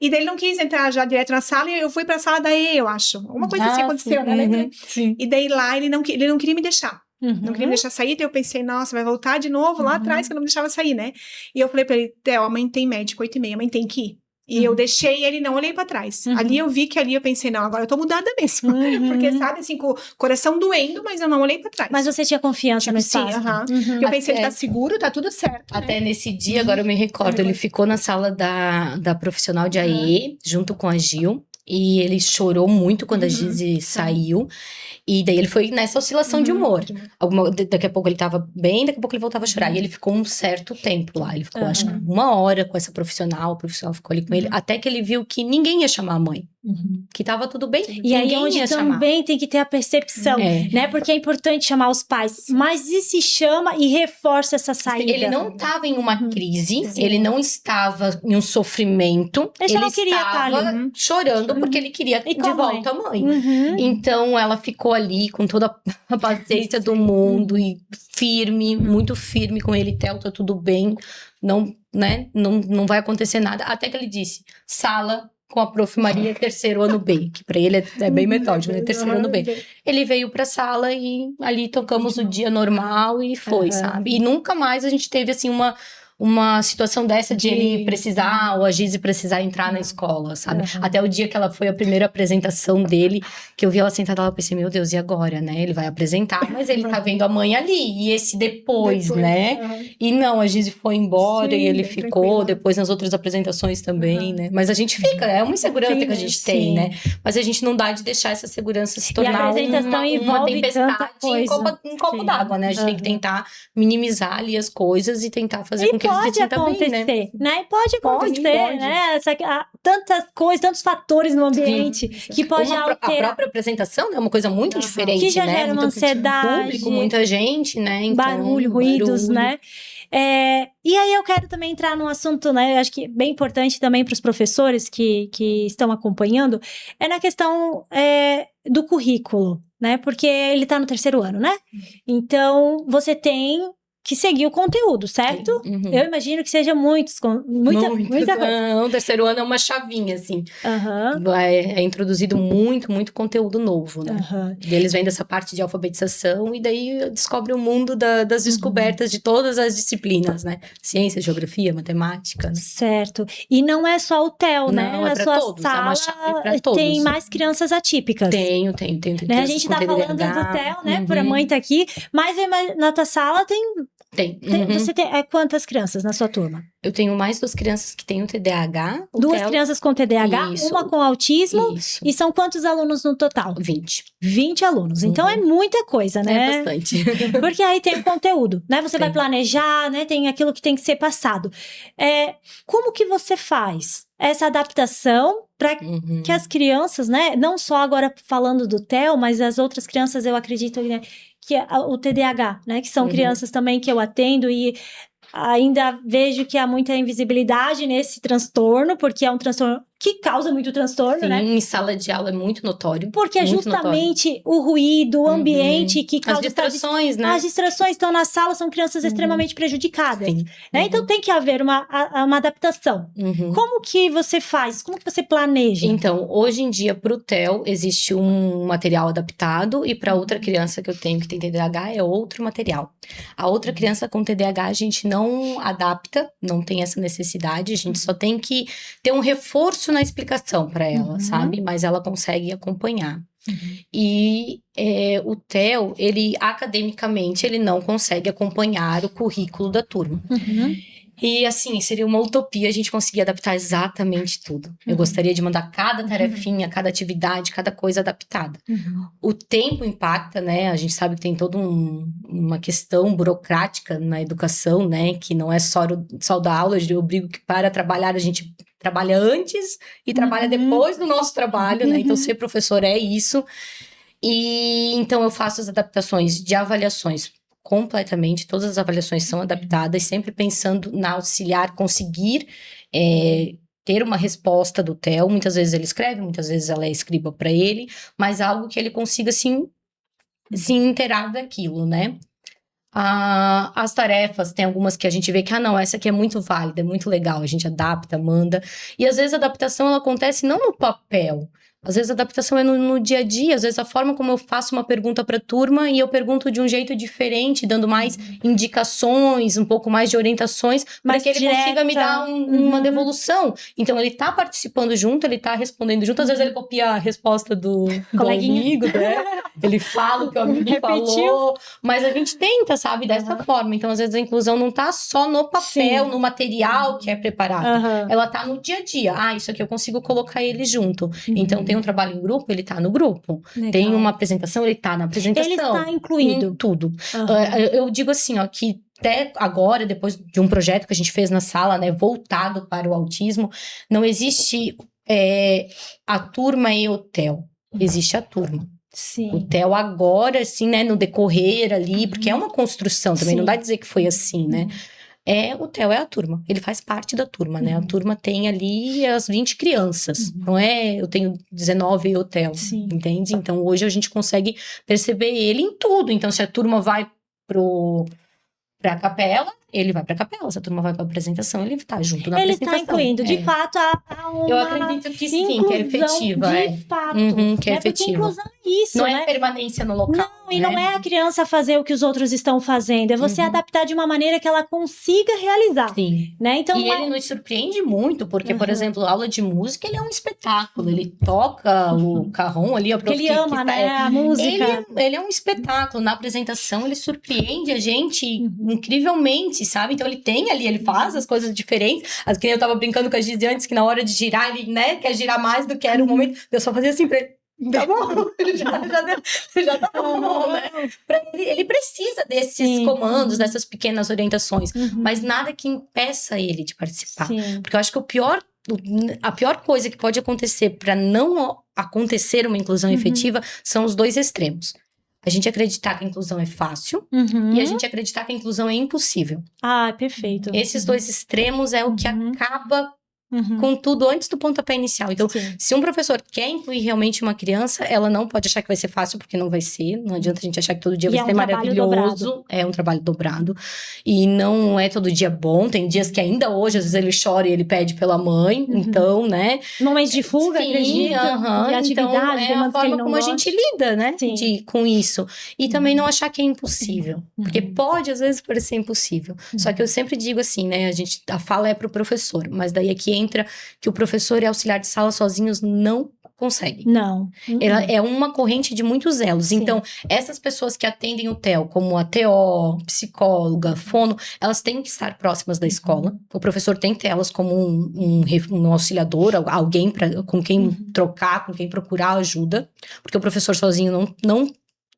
E daí ele não quis entrar já direto na sala e eu fui pra sala da E, eu acho. Uma coisa assim aconteceu, né? Sim. E daí lá ele não queria me deixar. Não queria me deixar sair, daí eu pensei, nossa, vai voltar de novo lá atrás, que eu não me deixava sair, né? E eu falei pra ele, Theo, a mãe tem médico 8h30, a mãe tem que ir. E eu deixei ele, não olhei pra trás. Ali eu vi que eu pensei, não, agora eu tô mudada mesmo. Porque, sabe, assim, com o coração doendo, mas eu não olhei pra trás. Mas você tinha confiança no espaço? Sim, eu pensei, ele tá seguro, tá tudo certo. Até nesse dia, agora eu me recordo, ele ficou na sala da profissional de AE, junto com a Gil. E ele chorou muito quando a Gizi saiu. E daí ele foi nessa oscilação de humor. Daqui a pouco ele tava bem, daqui a pouco ele voltava a chorar. E ele ficou um certo tempo lá. Ele ficou, acho que 1 hora com essa profissional. A profissional ficou ali com ele. Até que ele viu que ninguém ia chamar a mãe. Que tava tudo bem. E aí onde também tem que ter a percepção, né? Porque é importante chamar os pais. Mas e se chama e reforça essa saída? Ele não estava em uma crise. Ele não estava em um sofrimento. Ele não queria estava chorando porque ele queria de volta a mãe. Então ela ficou ali com toda a paciência do mundo e firme, muito firme com ele. Theo, tá tudo bem. Não, né? Não vai acontecer nada. Até que ele disse, sala com a Prof. Maria, 3º ano B, que pra ele é bem metódico, né? 3º ano B. Ele veio pra sala e ali tocamos o dia normal e foi, sabe? E nunca mais a gente teve, assim, uma situação dessa de ele precisar, ou a Gizi precisar entrar na escola, sabe? Até o dia que ela foi a primeira apresentação dele, que eu vi ela sentada lá, eu pensei, meu Deus, e agora, né? Ele vai apresentar, mas ele tá vendo a mãe ali, e esse depois, né? E não, a Gizi foi embora e ele ficou, tranquilo. Depois nas outras apresentações também, né? Mas a gente fica, é uma insegurança que a gente tem, né? Mas a gente não dá de deixar essa segurança se tornar uma tempestade em copo d'água, né? A gente tem que tentar minimizar ali as coisas e tentar fazer com que eles se pode sintam bem, acontecer, né? né? Pode acontecer, pode. né? Tantas coisas, tantos fatores no ambiente que pode A alterar, própria apresentação é uma coisa muito diferente, que já né? gera uma Muito ansiedade, público, muita gente, né? Então, barulho, ruídos, barulho. né? E aí eu quero também entrar num assunto, né? Eu acho que é bem importante também para os professores que estão acompanhando, é na questão do currículo, né? Porque ele está no 3º ano, né? Então, você tem que seguir o conteúdo, certo? Uhum. Eu imagino que seja muita coisa. Não, o 3º ano é uma chavinha, assim. Aham. É introduzido muito conteúdo novo, né? Aham. E eles vêm dessa parte de alfabetização e daí descobre o mundo das descobertas de todas as disciplinas, né? Ciência, geografia, matemática, né? Certo. E não é só o TEL, né? Não, é Na pra sua todos, é uma chave sala pra todos. tem mais crianças atípicas. Tenho Né? A crianças gente com tá falando do TDAH. TEL, né? Por a mãe tá aqui. Mas na tua sala tem. Você tem quantas crianças na sua turma? Eu tenho mais 2 crianças que têm o TDAH. 2 crianças com TDAH, Isso. uma com autismo. Isso. E são quantos alunos no total? 20. 20 alunos. Então é muita coisa, né? É bastante. Porque aí tem o conteúdo, né? Você vai Tem. planejar, né? Tem aquilo que tem que ser passado. Como que você faz essa adaptação para que as crianças, né? Não só agora falando do TEL, mas as outras crianças, eu acredito, né? Que é o TDAH, né? Que são crianças também que eu atendo e ainda vejo que há muita invisibilidade nesse transtorno, porque é um transtorno que causa muito transtorno, Sim, né? em sala de aula é muito notório. Porque é muito justamente o ruído, o ambiente que causa... As distrações, né? As distrações estão na sala, são crianças extremamente prejudicadas. Sim. Né? Então tem que haver uma adaptação. Uhum. Como que você faz? Como que você planeja? Então, hoje em dia, para o TEL, existe um material adaptado e para outra criança que eu tenho que tem TDAH é outro material. A outra criança com TDAH a gente não adapta, não tem essa necessidade, a gente só tem que ter um reforço na explicação para ela, sabe? Mas ela consegue acompanhar. E o TEL, ele academicamente, ele não consegue acompanhar o currículo da turma. E assim, seria uma utopia a gente conseguir adaptar exatamente tudo. Eu gostaria de mandar cada tarefinha, cada atividade, cada coisa adaptada. O tempo impacta, né? A gente sabe que tem toda uma questão burocrática na educação, né? Que não é só dar aula, eu brigo que para trabalhar a gente trabalha antes e trabalha depois do nosso trabalho, né? Então ser professor é isso. E então eu faço as adaptações de avaliações completamente, todas as avaliações são adaptadas, sempre pensando na auxiliar conseguir ter uma resposta do TEL. Muitas vezes ele escreve, muitas vezes ela é escriba para ele, mas algo que ele consiga se inteirar daquilo, né? As tarefas, tem algumas que a gente vê que, não, essa aqui é muito válida, é muito legal, a gente adapta, manda. E às vezes a adaptação, ela acontece não no papel, às vezes a adaptação é no dia a dia, às vezes a forma como eu faço uma pergunta para a turma e eu pergunto de um jeito diferente, dando mais indicações, um pouco mais de orientações, para que ele consiga me dar uma devolução. Então, ele tá participando junto, ele tá respondendo junto, às vezes ele copia a resposta do amigo, né? Ele fala o que o amigo falou, mas a gente tenta, sabe, dessa forma. Então, às vezes a inclusão não tá só no papel, no material que é preparado. Ela tá no dia a dia. Isso aqui eu consigo colocar ele junto. Então, tem um trabalho em grupo, ele tá no grupo. Legal. Tem uma apresentação, ele tá na apresentação. Ele está incluído. Em tudo. Eu digo assim, ó, que até agora, depois de um projeto que a gente fez na sala, né, voltado para o autismo, não existe a turma e o TEL. Existe a turma. Sim. O TEL agora, assim, né, no decorrer ali, porque é uma construção também, não dá dizer que foi assim, né? O TEL é a turma, ele faz parte da turma, né? A turma tem ali as 20 crianças, não é? Eu tenho 19 e o TEL, entende? Então, hoje a gente consegue perceber ele em tudo. Então, se a turma vai pra capela, ele vai pra capela. Se a turma vai pra apresentação, ele tá junto na apresentação. Ele tá incluindo. De fato, há uma eu acredito que sim, que é efetiva. De fato. Que é efetiva. Porque inclusão é isso, não né? é permanência no local. Não, e não é a criança fazer o que os outros estão fazendo. É você adaptar de uma maneira que ela consiga realizar. Sim. Né? Então, ele nos surpreende muito, porque, por exemplo, aula de música, ele é um espetáculo. Ele toca o carrom ali. Ele ama, né? A música. Ele é um espetáculo. Na apresentação, ele surpreende a gente incrivelmente, sabe? Então, ele tem ali, ele faz as coisas diferentes. Que eu tava brincando com a Giz antes, que na hora de girar, ele, né, quer girar mais do que era o momento. Eu só fazia assim pra ele. Tá bom. já tá bom, né? Ele precisa desses comandos, dessas pequenas orientações, mas nada que impeça ele de participar. Sim. Porque eu acho que a pior coisa que pode acontecer para não acontecer uma inclusão efetiva são os dois extremos. A gente acreditar que a inclusão é fácil e a gente acreditar que a inclusão é impossível. Ah, perfeito. Esses dois extremos é o que acaba com tudo antes do pontapé inicial. Então, se um professor quer incluir realmente uma criança, ela não pode achar que vai ser fácil, porque não vai ser. Não adianta a gente achar que todo dia vai ser maravilhoso. É um trabalho dobrado. E não é todo dia bom. Tem dias que ainda hoje, às vezes ele chora e ele pede pela mãe. Então, né? Momentos de fuga, acredito. De atividade, então, é a forma como a gente lida, né? Com isso. E também não achar que é impossível. Porque pode, às vezes, parecer impossível. Só que eu sempre digo assim, né? A fala é pro professor. Mas daí aqui entra que o professor e auxiliar de sala sozinhos não conseguem. Não. Ela é uma corrente de muitos elos. Sim. Então, essas pessoas que atendem o TEL, como a TO, psicóloga, fono, elas têm que estar próximas da escola. O professor tem que ter elas como um auxiliador, alguém com quem trocar, com quem procurar ajuda. Porque o professor sozinho não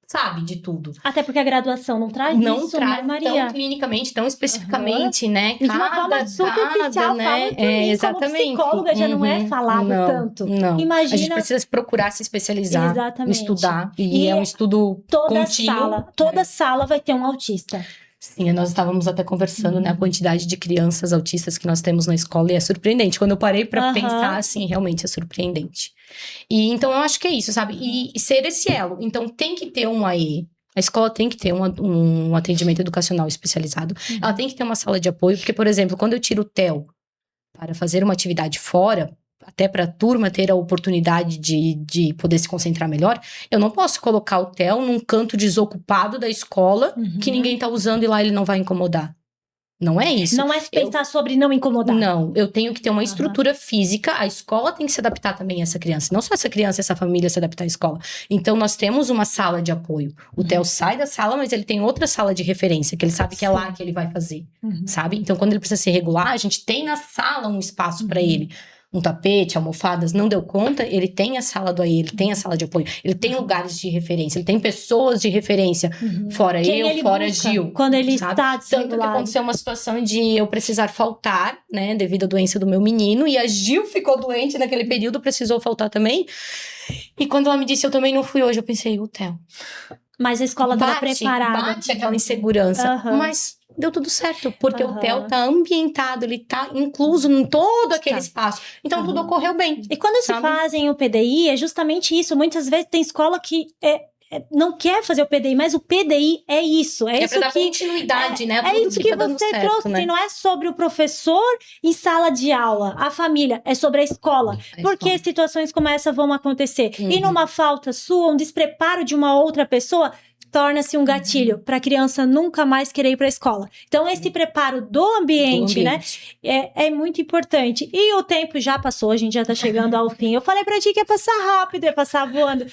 sabe de tudo. Até porque a graduação não traz isso, né, Maria? Tão clinicamente, tão especificamente, né? De uma forma superficial, né? Exatamente. Como psicóloga já não é falado tanto. Não. Imagina... A gente precisa procurar se especializar, estudar. E é um estudo contínuo. Toda sala vai ter um autista. Sim, nós estávamos até conversando, né, a quantidade de crianças autistas que nós temos na escola e é surpreendente. Quando eu parei para pensar, assim, realmente é surpreendente. E então eu acho que é isso, sabe? E ser esse elo. Então tem que ter um AE. A escola tem que ter um atendimento educacional especializado. Ela tem que ter uma sala de apoio, porque, por exemplo, quando eu tiro o TEL para fazer uma atividade fora, até para a turma ter a oportunidade de poder se concentrar melhor, eu não posso colocar o TEL num canto desocupado da escola que ninguém tá usando e lá ele não vai incomodar. Não é isso. Não é pensar sobre não incomodar. Não, eu tenho que ter uma estrutura física, a escola tem que se adaptar também a essa criança. Não só essa criança, essa família se adaptar à escola. Então, nós temos uma sala de apoio. O Theo sai da sala, mas ele tem outra sala de referência, que ele sabe que é lá que ele vai fazer, sabe? Então, quando ele precisa se regular, a gente tem na sala um espaço para ele. Um tapete, almofadas, não deu conta, ele tem a sala do AE, ele tem a sala de apoio, ele tem lugares de referência, ele tem pessoas de referência, fora eu, fora Gil. Quando ele sabe? está desregulado. Tanto que aconteceu uma situação de eu precisar faltar, né, devido à doença do meu menino, e a Gil ficou doente naquele período, precisou faltar também. E quando ela me disse, eu também não fui hoje, eu pensei, o Theo. Mas a escola estava preparada. Bate aquela insegurança, mas deu tudo certo, porque o TEL tá ambientado, ele tá incluso em todo aquele espaço. Então, tudo ocorreu bem. E quando se fazem o PDI, é justamente isso. Muitas vezes tem escola que não quer fazer o PDI, mas o PDI é isso. É isso pra dar que continuidade, né? É isso que você trouxe. Né? Não é sobre o professor em sala de aula, a família, é sobre a escola. Porque situações como essa vão acontecer. E numa falta sua, um despreparo de uma outra pessoa, torna-se um gatilho para a criança nunca mais querer ir para a escola. Então, esse preparo do ambiente, né, é muito importante. E o tempo já passou, a gente já está chegando ao fim. Eu falei para ti que ia passar rápido, ia passar voando.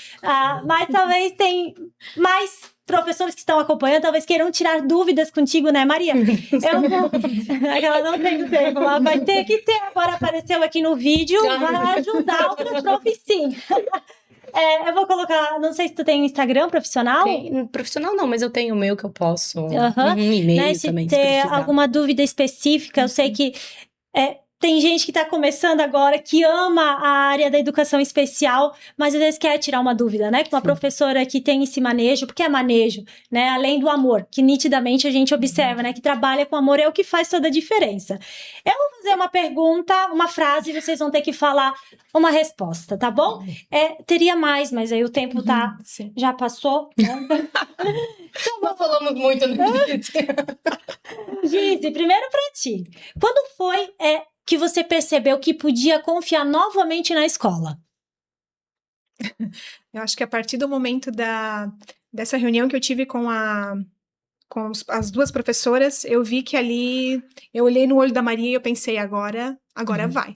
Mas talvez tem mais professores que estão acompanhando, talvez queiram tirar dúvidas contigo, né, Maria? Eu vou... Ela não tem tempo, ela vai ter que ter. Agora apareceu aqui no vídeo, vai ajudar outros profissionais. Eu vou colocar, não sei se tu tem Instagram profissional? Profissional não, mas eu tenho o meu que eu posso. E-mail né? também, se ter alguma dúvida específica, eu sei que tem gente que está começando agora, que ama a área da educação especial, mas às vezes quer tirar uma dúvida, né? Com uma professora que tem esse manejo, porque é manejo, né? Além do amor, que nitidamente a gente observa, né? Que trabalha com amor é o que faz toda a diferença. Eu vou fazer uma pergunta, uma frase, e vocês vão ter que falar uma resposta, tá bom? Teria mais, mas aí o tempo já passou, né? Então, não falamos muito, né? Gise, primeiro pra ti. Quando foi que você percebeu que podia confiar novamente na escola? Eu acho que a partir do momento dessa reunião que eu tive com as duas professoras, eu vi que ali, eu olhei no olho da Maria e eu pensei, agora vai.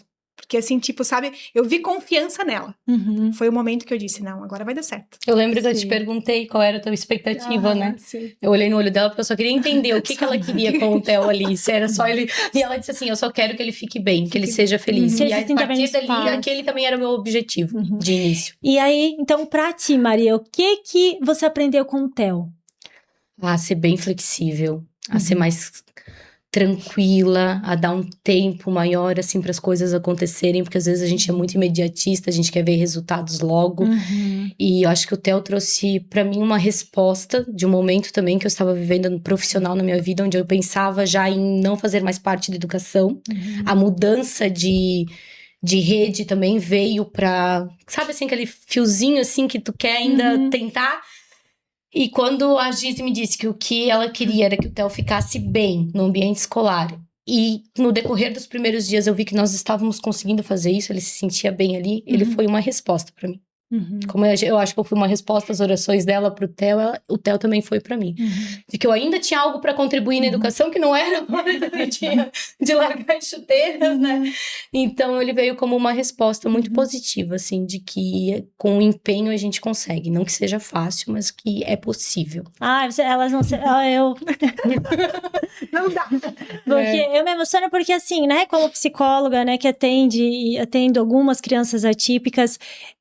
Porque assim, tipo, sabe, eu vi confiança nela. Uhum. Foi o momento que eu disse, não, agora vai dar certo. Eu lembro que eu te Sim. perguntei qual era a tua expectativa, né? Sim. Eu olhei no olho dela porque eu só queria entender o que ela queria com o Theo ali. Se era só ele. E ela disse assim: eu só quero que ele fique bem, que ele seja feliz. Que ele E se aí, a sinta bem no partir dali, espaço. aquele também era o meu objetivo de início. E aí, então, pra ti, Maria, o que você aprendeu com o Theo? A ser bem flexível, a ser mais tranquila, a dar um tempo maior, assim, para as coisas acontecerem, porque às vezes a gente é muito imediatista, a gente quer ver resultados logo. E eu acho que o Theo trouxe para mim uma resposta de um momento também que eu estava vivendo no profissional na minha vida, onde eu pensava já em não fazer mais parte da educação. A mudança de rede também veio pra... Sabe assim, aquele fiozinho assim que tu quer ainda tentar? E quando a Giz me disse que o que ela queria era que o Theo ficasse bem no ambiente escolar, e no decorrer dos primeiros dias eu vi que nós estávamos conseguindo fazer isso, ele se sentia bem ali, ele foi uma resposta pra mim. Como eu acho que eu fui uma resposta às orações dela pro Theo, o Theo também foi pra mim. De que eu ainda tinha algo pra contribuir na educação, que não era de largar as chuteiras, né? Então ele veio como uma resposta muito positiva, assim, de que com empenho a gente consegue. Não que seja fácil, mas que é possível. Ah, elas não sei. Eu. Não dá. Porque eu me emociono porque, assim, né, como psicóloga, né, que atendo algumas crianças atípicas,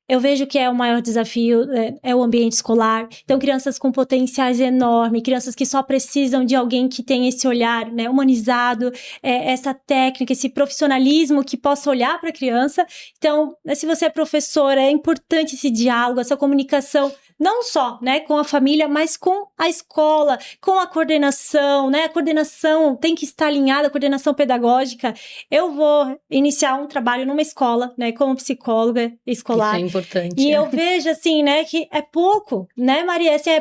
eu vejo que é o maior desafio, é o ambiente escolar. Então, crianças com potenciais enormes, crianças que só precisam de alguém que tenha esse olhar, né, humanizado, essa técnica, esse profissionalismo que possa olhar para a criança. Então, se você é professora, é importante esse diálogo, essa comunicação, não só, né, com a família, mas com a escola, com a coordenação, né? A coordenação tem que estar alinhada, a coordenação pedagógica. Eu vou iniciar um trabalho numa escola, né, como psicóloga escolar. Isso é importante. E eu vejo, assim, né, que é pouco, né, Maria? Assim,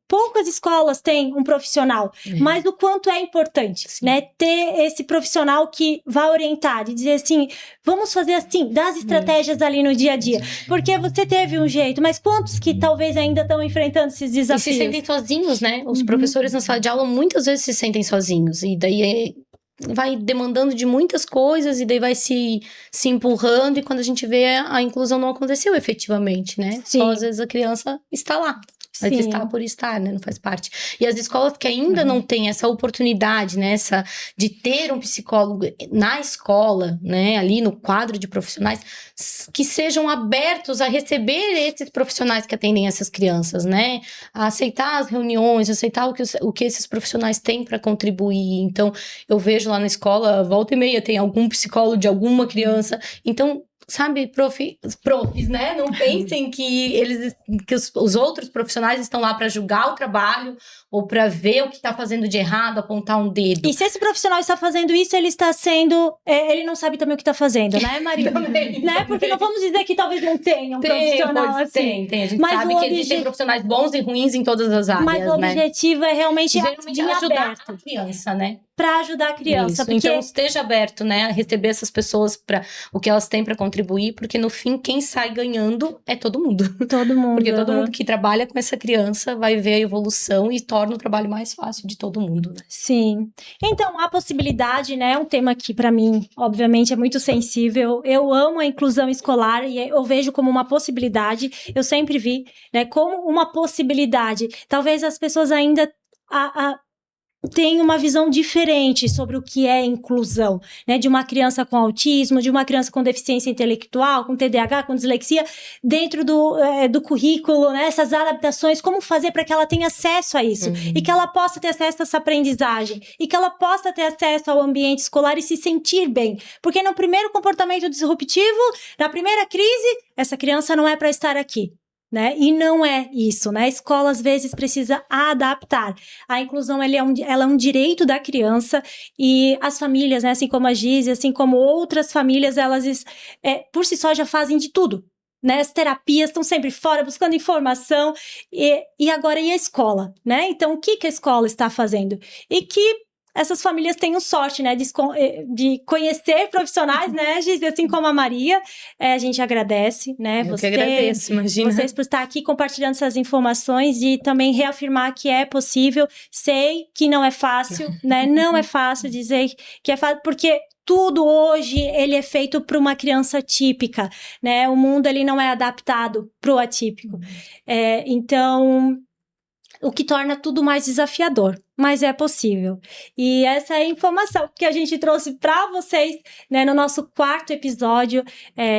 poucas escolas têm um profissional, mas o quanto é importante, né, ter esse profissional que vai orientar e dizer assim, vamos fazer assim, dar as estratégias ali no dia a dia, porque você teve um jeito, mas quantos que talvez ainda estão enfrentando esses desafios? E se sentem sozinhos, né? Os professores na sala de aula muitas vezes se sentem sozinhos, e daí vai demandando de muitas coisas, e daí vai se empurrando, e quando a gente vê, a inclusão não aconteceu efetivamente, né? Sim. Só às vezes a criança está lá. Mas Sim. está por estar, né? Não faz parte. E as escolas que ainda não têm essa oportunidade, né? De ter um psicólogo na escola, né? Ali no quadro de profissionais, que sejam abertos a receber esses profissionais que atendem essas crianças, né? A aceitar as reuniões, aceitar o que esses profissionais têm para contribuir. Então, eu vejo lá na escola, volta e meia, tem algum psicólogo de alguma criança. Então, sabe, profs, né? Não pensem que os outros profissionais estão lá para julgar o trabalho ou para ver o que está fazendo de errado, apontar um dedo. E se esse profissional está fazendo isso, ele está sendo... ele não sabe também o que está fazendo, né, Maria? Também. Né? Porque não vamos dizer que talvez não tenha um profissional assim. Tem. A gente Mas sabe que existem profissionais bons e ruins em todas as áreas, mas o né? objetivo é realmente Geralmente vir ajudar aberto. a criança, né? Para ajudar a criança. Isso. Porque... Então esteja aberto, né? A receber essas pessoas para o que elas têm para contribuir, porque no fim quem sai ganhando é todo mundo. Todo mundo. Porque todo mundo que trabalha com essa criança vai ver a evolução e torna o trabalho mais fácil de todo mundo, né? Sim. Então, a possibilidade, né, é um tema que para mim, obviamente, é muito sensível. Eu amo a inclusão escolar e eu vejo como uma possibilidade. Eu sempre vi, né, como uma possibilidade. Talvez as pessoas ainda tem uma visão diferente sobre o que é inclusão, né? De uma criança com autismo, de uma criança com deficiência intelectual, com TDAH, com dislexia, dentro do currículo, né? Essas adaptações, como fazer para que ela tenha acesso a isso e que ela possa ter acesso a essa aprendizagem e que ela possa ter acesso ao ambiente escolar e se sentir bem. Porque no primeiro comportamento disruptivo, na primeira crise, essa criança não é para estar aqui. Né? E não é isso, né? A escola, às vezes, precisa adaptar. A inclusão, ela é um direito da criança e as famílias, né? Assim como a Giz, assim como outras famílias, elas, por si só, já fazem de tudo. Né? As terapias estão sempre fora, buscando informação. E agora, e a escola? Né? Então, o que a escola está fazendo? E que essas famílias tenham sorte, né, de conhecer profissionais, né, Giz, assim como a Maria, a gente agradece, né, Eu que agradeço, imagina. Vocês por estar aqui compartilhando essas informações e também reafirmar que é possível. Sei que não é fácil, né, não é fácil dizer que é fácil, porque tudo hoje ele é feito para uma criança típica, né? O mundo ele não é adaptado para o atípico. Então, o que torna tudo mais desafiador, mas é possível. E essa é a informação que a gente trouxe para vocês, né, no nosso 4º episódio.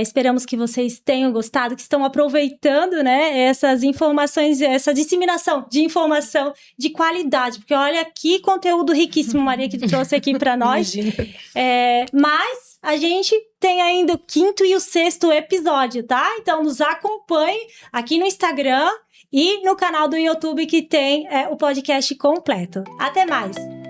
Esperamos que vocês tenham gostado, que estão aproveitando, né, essas informações, essa disseminação de informação de qualidade, porque olha que conteúdo riquíssimo, Maria, que trouxe aqui para nós. Mas a gente tem ainda o 5º e o 6º episódio, tá? Então nos acompanhe aqui no Instagram e no canal do YouTube que tem o podcast completo. Até mais!